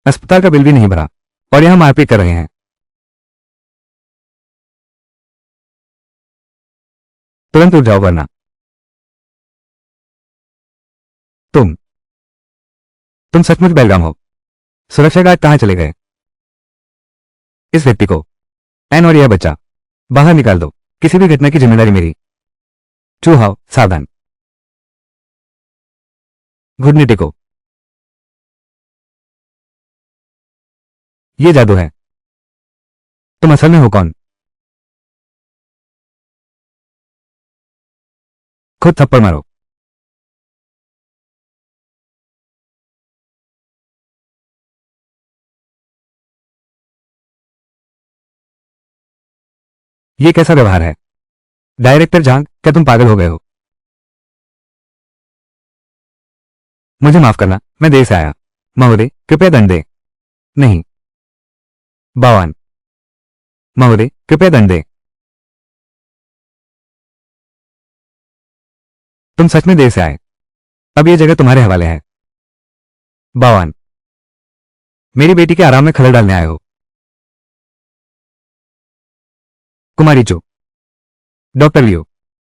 अस्पताल का बिल भी नहीं भरा और यहां मारपीट कर रहे हैं। तुरंत उठ जाओ वरना। तुम तुम सचमुच बेलगाम हो। सुरक्षा गार्ड कहां चले गए? इस व्यक्ति को, एन और यह बच्चा बाहर निकाल दो। किसी भी घटना की जिम्मेदारी मेरी। चूहाओ सावधान। घुटने टेको। ये जादू है। तुम असल में हो कौन? खुद थप्पड़ मारो। ये कैसा व्यवहार है? डायरेक्टर झांग, क्या तुम पागल हो गए हो? मुझे माफ करना, मैं देर से आया। महोदय, कृपया दंड दें। नहीं। बावान। महोदय, कृपया दंड दें। तुम सच में देर से आए। अब यह जगह तुम्हारे हवाले है। बावान। मेरी बेटी के आराम में खलल डालने आए हो। कुमारी चो। डॉक्टर लियो,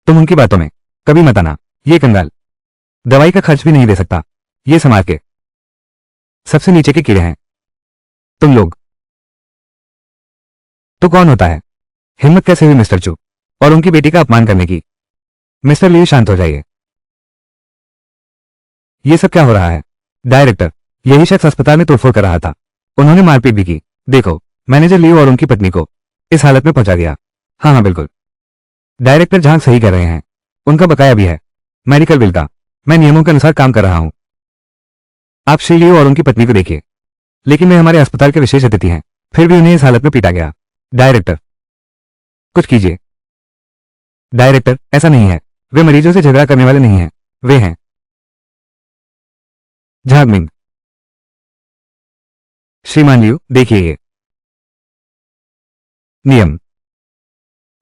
तुम उनकी बातों में कभी मत आना। ये कंगाल दवाई का खर्च भी नहीं दे सकता। ये समाज के सबसे नीचे के कीड़े हैं तुम लोग। तो कौन होता है? हिम्मत कैसे हुई मिस्टर चू और उनकी बेटी का अपमान करने की? मिस्टर लियो, शांत हो जाइए। ये सब क्या हो रहा है? डायरेक्टर, यही शख्स अस्पताल में तोड़फोड़ कर रहा था। उन्होंने मारपीट भी की। देखो, मैनेजर लियो और उनकी पत्नी को इस हालत में पहुंचा दिया। हाँ हाँ, बिल्कुल। डायरेक्टर झांग सही कह रहे हैं। उनका बकाया भी है मेडिकल बिल का। मैं नियमों के अनुसार काम कर रहा हूं। आप श्री लियो और उनकी पत्नी को देखिए। लेकिन वे हमारे अस्पताल के विशेष अतिथि हैं, फिर भी उन्हें इस हालत में पीटा गया। डायरेक्टर, कुछ कीजिए। डायरेक्टर, ऐसा नहीं है। वे मरीजों से झगड़ा करने वाले नहीं हैं। वे हैं झागमिंग। श्रीमान लियो, देखिए ये नियम।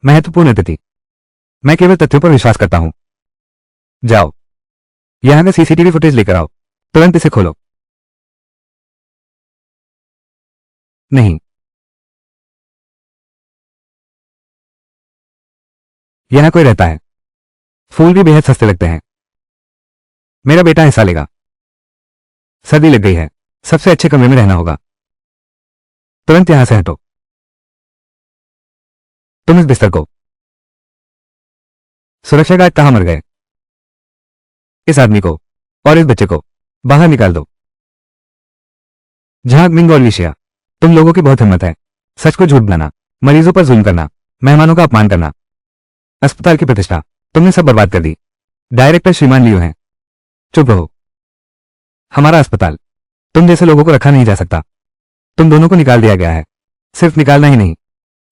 महत्वपूर्ण अतिथि, मैं केवल तथ्यों पर विश्वास करता हूं। जाओ, यहां का सीसीटीवी फुटेज लेकर आओ। तुरंत इसे खोलो। नहीं, यहां कोई रहता है। फूल भी बेहद सस्ते लगते हैं। मेरा बेटा हिस्सा लेगा। सर्दी लग गई है, सबसे अच्छे कमरे में रहना होगा। तुरंत यहां से हटो। तुम इस बिस्तर को। सुरक्षा गार्ड कहां मर गए? इस आदमी को और इस बच्चे को बाहर निकाल दो। झांग मिंग और लिशिया, तुम लोगों की बहुत हिम्मत है। सच को झूठ बनाना, मरीजों पर जुल्म करना, मेहमानों का अपमान करना, अस्पताल की प्रतिष्ठा, तुमने सब बर्बाद कर दी। डायरेक्टर श्रीमान लियो हैं। चुप रहो। हमारा अस्पताल तुम जैसे लोगों को रखा नहीं जा सकता। तुम दोनों को निकाल दिया गया है। सिर्फ निकालना ही नहीं,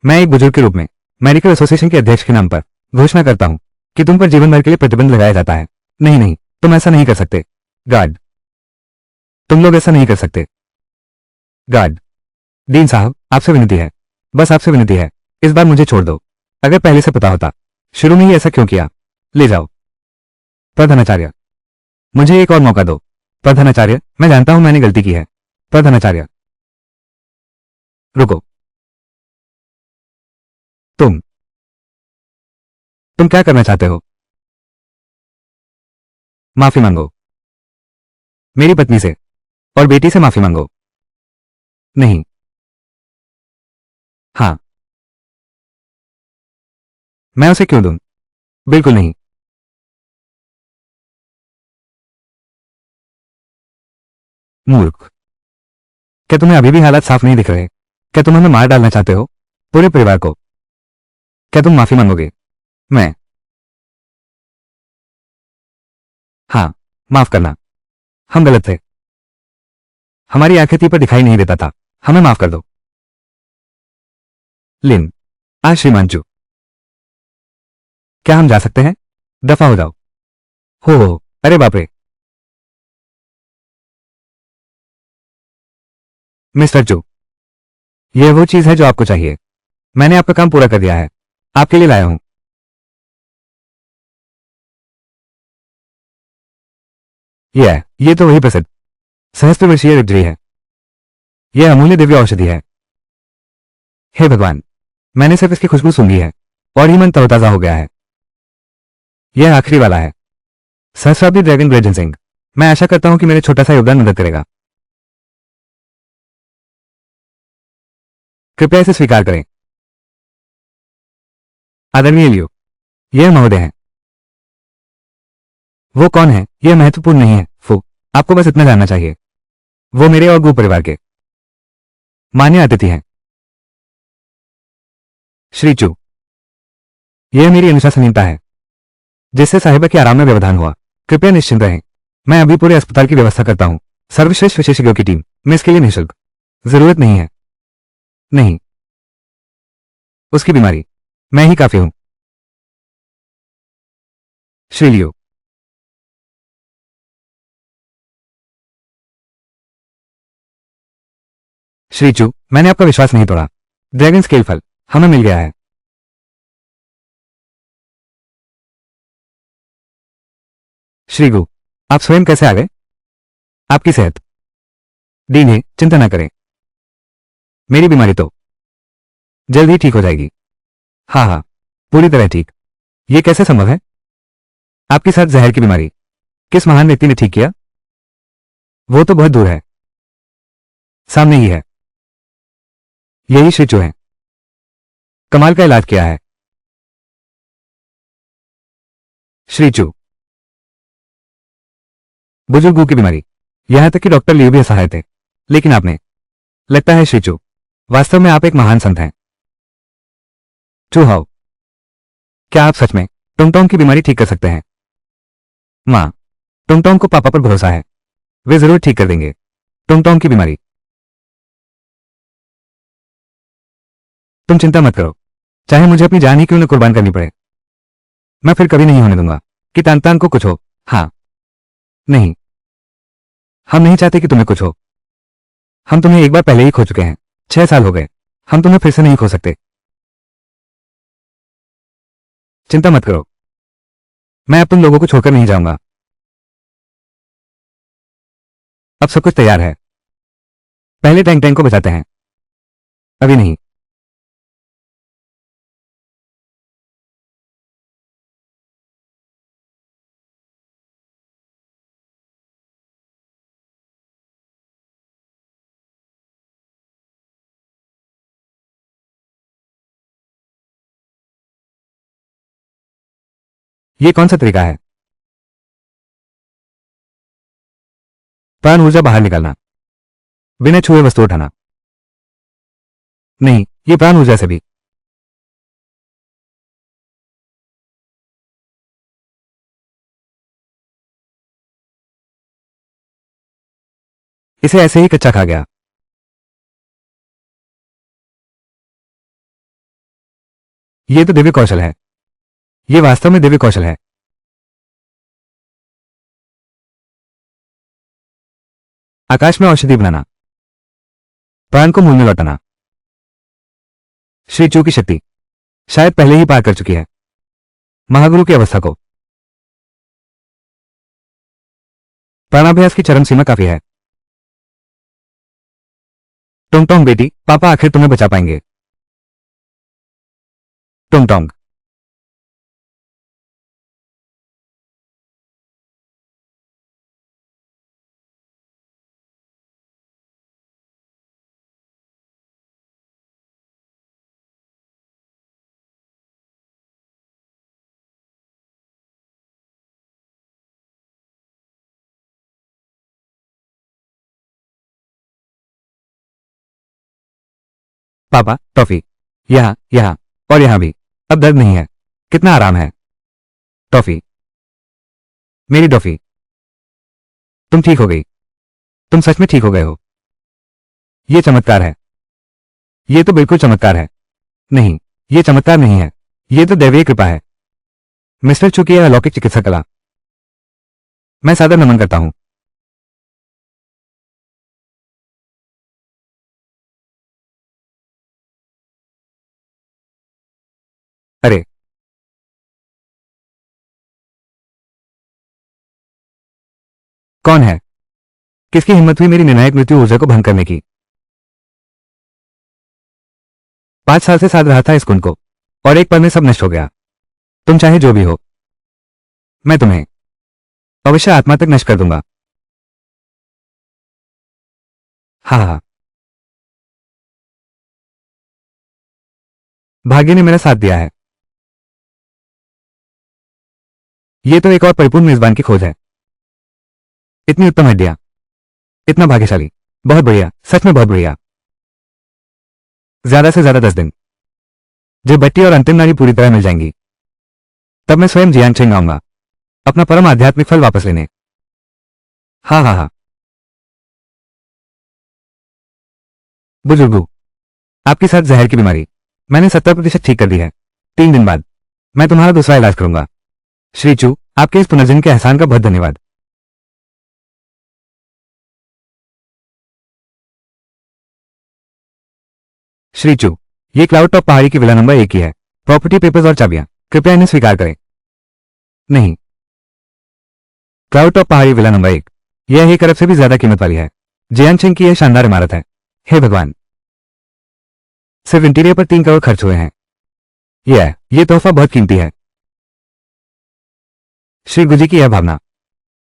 मैं एक बुजुर्ग के रूप में मेडिकल एसोसिएशन के अध्यक्ष के नाम पर घोषणा करता हूं कि तुम पर जीवन भर के लिए प्रतिबंध लगाया जाता है। नहीं नहीं, तुम ऐसा नहीं कर सकते। गार्ड, तुम लोग ऐसा नहीं कर सकते। गार्ड, डीन साहब, आपसे विनती है, बस आपसे विनती है, इस बार मुझे छोड़ दो। अगर पहले से पता होता, शुरू में ही ऐसा क्यों किया? ले जाओ। प्रधानाचार्य, मुझे एक और मौका दो। प्रधानाचार्य, मैं जानता हूं मैंने गलती की है। प्रधानाचार्य, रुको। तुम तुम क्या करना चाहते हो? माफी मांगो। मेरी पत्नी से और बेटी से माफी मांगो। नहीं। हाँ। मैं उसे क्यों दूं? बिल्कुल नहीं। मूर्ख, क्या तुम्हें अभी भी हालात साफ नहीं दिख रहे? क्या तुम हमें मार डालना चाहते हो? पूरे परिवार को? क्या तुम माफी मांगोगे? मैं? हाँ, माफ करना। हम गलत थे। हमारी आकृति पर दिखाई नहीं देता था। हमें माफ कर दो। लिन, आज श्रीमांचू, क्या हम जा सकते हैं? दफा हो जाओ। हो, अरे बाप रे। मिस्टर चू, यह वो चीज है जो आपको चाहिए। मैंने आपका काम पूरा कर दिया है। आपके लिए लाया हूं। ये तो वही प्रसिद्ध सहस्त्रवर्षीय रिड्री है। यह अमूल्य दिव्य औषधि है। हे भगवान, मैंने सिर्फ इसकी खुशबू सूंघी है और ही मन तरोताजा हो गया है। यह आखिरी वाला है। सहस्राब्दी ड्रैगन ब्रेड जिनसिंग। मैं आशा करता हूं कि मेरे छोटा सा योगदान मदद करेगा। कृपया इसे स्वीकार करें। आदरणीय लियो, यह महोदय हैं। वो कौन है यह महत्वपूर्ण नहीं है फू। आपको बस इतना जानना चाहिए, वो मेरे और गु परिवार के मान्य अतिथि हैं। श्री चू, यह मेरी अनुशासनहीनता है। जिससे साहिबा के आराम में व्यवधान हुआ। कृपया निश्चिंत रहें, मैं अभी पूरे अस्पताल की व्यवस्था करता हूं। सर्वश्रेष्ठ विशेषज्ञों की टीम में इसके लिए निःशुल्क। जरूरत नहीं है। नहीं, उसकी बीमारी मैं ही काफी हूं। श्री लियो। श्री चू, मैंने आपका विश्वास नहीं तोड़ा। ड्रैगन स्केल फल हमें मिल गया है। श्री गु, आप स्वयं कैसे आ गए? आपकी सेहत डीन है, चिंता ना करें। मेरी बीमारी तो जल्द ही ठीक हो जाएगी। हाँ हाँ, पूरी तरह ठीक। ये कैसे संभव है? आपके साथ जहर की बीमारी किस महान व्यक्ति ने ठीक किया? वो तो बहुत दूर है, सामने ही है। यही श्री चू है। कमाल का इलाज किया है। श्री चू, बुजुर्गों की बीमारी, यहां तक कि डॉक्टर लियो भी असहाय थे, लेकिन आपने, लगता है श्री चू, वास्तव में आप एक महान संत हैं। चू हाओ, क्या आप सच में टोंगटोंग की बीमारी ठीक कर सकते हैं? मां, टोंगटोंग को पापा पर भरोसा है, वे जरूर ठीक कर देंगे टोंगटोंग की बीमारी। तुम चिंता मत करो, चाहे मुझे अपनी जान ही क्यों न कुर्बान करनी पड़े, मैं फिर कभी नहीं होने दूंगा कि तानतान को कुछ हो। हाँ, नहीं, हम नहीं चाहते कि तुम्हें कुछ हो। हम तुम्हें एक बार पहले ही खो चुके हैं, 6 साल हो गए। हम तुम्हें फिर से नहीं खो सकते। चिंता मत करो, मैं अब तुम लोगों को छोड़कर नहीं जाऊंगा। अब सब कुछ तैयार है। पहले टैंक टैंक को बचाते हैं। अभी नहीं। ये कौन सा तरीका है? प्राण ऊर्जा बाहर निकालना, बिना छुए वस्तु उठाना। नहीं, ये प्राण ऊर्जा से भी। इसे ऐसे ही कच्चा खा गया। ये तो दिव्य कौशल है। ये वास्तव में दिव्य कौशल है। आकाश में औषधि बनाना, प्राण को मूल में लौटाना। श्री चू की शक्ति शायद पहले ही पार कर चुकी है महागुरु की अवस्था को। प्राणाभ्यास की चरम सीमा काफी है। टोंगटोंग बेटी, पापा आखिर तुम्हें बचा पाएंगे। टोंगटोंग, पापा टॉफी, यहां यहां और यहां भी। अब दर्द नहीं है, कितना आराम है। टॉफी, मेरी टॉफी, तुम ठीक हो गई। तुम सच में ठीक हो गए हो। ये चमत्कार है। ये तो बिल्कुल चमत्कार है। नहीं, ये चमत्कार नहीं है, ये तो दैवीय कृपा है। मिस्टर चू की यह अलौकिक चिकित्सा कला, मैं सादर नमन करता हूं। अरे, कौन है? किसकी हिम्मत हुई मेरी निर्णायक मृत्यु ऊर्जा को भंग करने की? 5 साल से साध रहा था इस कुंड को, और एक पल में सब नष्ट हो गया। तुम चाहे जो भी हो, मैं तुम्हें अवश्य आत्मा तक नष्ट कर दूंगा। हाँ हाँ, भाग्य ने मेरा साथ दिया है। ये तो एक और परिपूर्ण मेजबान की खोज है। इतनी उत्तम हड्डियां, इतना भाग्यशाली, बहुत बढ़िया, सच में बहुत बढ़िया। ज्यादा से ज्यादा 10 दिन, जब बट्टी और अंतिम नारी पूरी तरह मिल जाएंगी, तब मैं स्वयं जियांगछेंग आऊंगा अपना परम आध्यात्मिक फल वापस लेने। हाँ हाँ हाँ। बुजुर्गों, आपकी साथ जहर की बीमारी मैंने 70% ठीक कर दी है। 3 दिन बाद मैं तुम्हारा दूसरा इलाज करूंगा। श्री चू, आपके इस पुनर्जन्म के एहसान का बहुत धन्यवाद। श्री चू, ये क्लाउड टॉप पहाड़ी की विला नंबर 1 की है। प्रॉपर्टी पेपर्स और चाबियां, कृपया इन्हें स्वीकार करें। नहीं, क्लाउड टॉप पहाड़ी विला नंबर 1 यह 1 अरब से भी ज्यादा कीमत वाली है। जियांगछेंग की यह शानदार इमारत है। हे भगवान, सिर्फ इंटीरियर पर 3 करोड़ खर्च हुए हैं। ये तोहफा बहुत कीमती है। श्री गुजी की यह भावना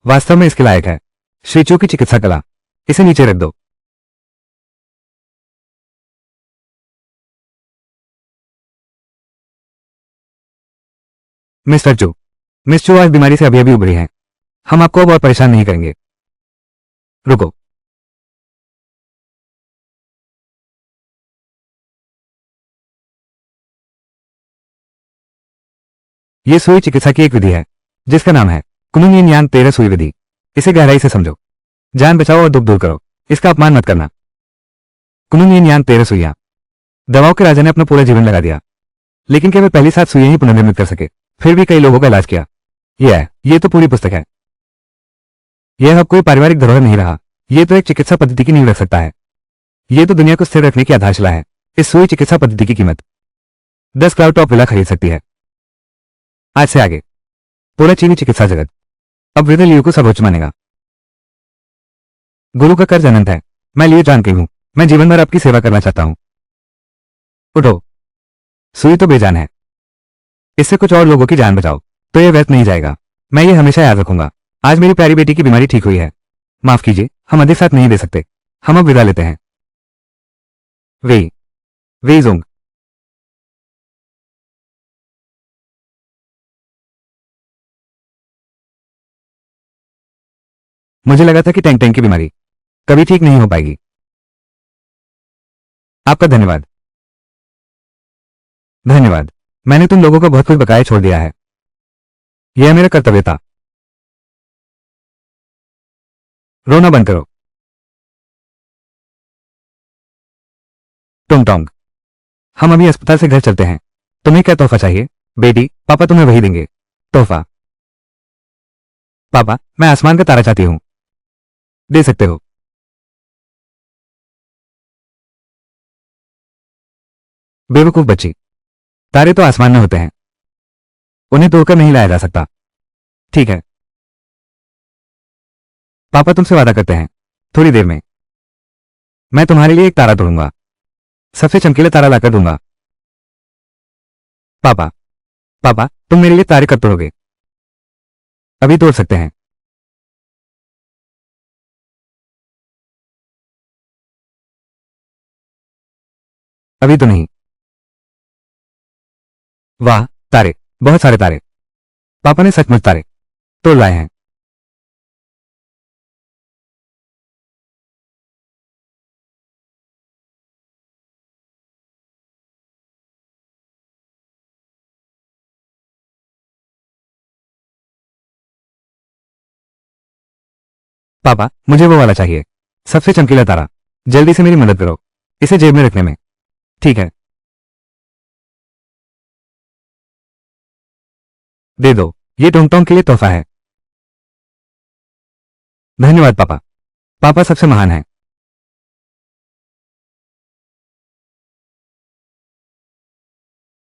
वास्तव में इसके लायक है। श्री चू की चिकित्सा कला, इसे नीचे रख दो। मिस्टर चू, मिस चू आज बीमारी से अभी अभी उभरी हैं। हम आपको अब और परेशान नहीं करेंगे। रुको, ये सुई चिकित्सा की एक विधि है जिसका नाम है कुनुंग यिन यांग 13 सुई विधि। इसे गहराई से समझो, जान बचाओ और दुख दूर करो। इसका अपमान मत करना। कुनुंग यिन यांग 13 सुइयां। दवाओं के राजा ने अपना पूरा जीवन लगा दिया, लेकिन केवल पहली 7 सुइयां ही पुनर्निर्मित कर सके। फिर भी कई लोगों का इलाज किया। ये तो पूरी पुस्तक है। यह अब कोई पारिवारिक धरोहर नहीं रहा। ये तो एक चिकित्सा पद्धति की नींव रख सकता है। ये तो दुनिया को स्थिर रखने की आधारशिला है। इस सुई चिकित्सा पद्धति की कीमत 10 क्लाउड टॉप विला खरीद सकती है। आज से आगे पूरा चीनी चिकित्सा जगत अब वृद्ध लियू को सर्वोच्च मानेगा। गुरु का कर्ज अनंत है। मैं लियू जानती हूं। मैं जीवन भर आपकी सेवा करना चाहता हूं। उठो, सुई तो बेजान है। इससे कुछ और लोगों की जान बचाओ तो यह व्यर्थ नहीं जाएगा। मैं ये हमेशा याद रखूंगा। आज मेरी प्यारी बेटी की बीमारी ठीक हुई है। माफ कीजिए, हम अधिक साथ नहीं दे सकते। हम अब विदा लेते हैं। वे वेइजोंग, मुझे लगा था कि टैंक टैंक की बीमारी कभी ठीक नहीं हो पाएगी। आपका धन्यवाद। धन्यवाद। मैंने तुम लोगों को बहुत कुछ बकाया छोड़ दिया है। यह मेरा कर्तव्य था। रोना बंद करो। टुंग टोंग, हम अभी अस्पताल से घर चलते हैं। तुम्हें क्या तोहफा चाहिए बेटी? पापा तुम्हें वही देंगे। तोहफा? पापा, मैं आसमान का तारा चाहती हूं। दे सकते हो। बेवकूफ बच्ची, तारे तो आसमान में होते हैं, उन्हें तोड़कर नहीं लाया जा सकता। ठीक है, पापा तुमसे वादा करते हैं, थोड़ी देर में मैं तुम्हारे लिए एक तारा तोड़ूंगा। सबसे चमकीला तारा लाकर दूंगा। पापा, पापा तुम मेरे लिए तारे कब तोड़ोगे? अभी तोड़ सकते हैं। अभी तो नहीं। वाह, तारे, बहुत सारे तारे। पापा ने सचमुच तारे तोड़ लाए हैं। पापा, मुझे वो वाला चाहिए, सबसे चमकीला तारा। जल्दी से मेरी मदद करो इसे जेब में रखने में। ठीक है, दे दो। ये टोंगटोंग के लिए तोहफा है। धन्यवाद पापा। पापा सबसे महान है।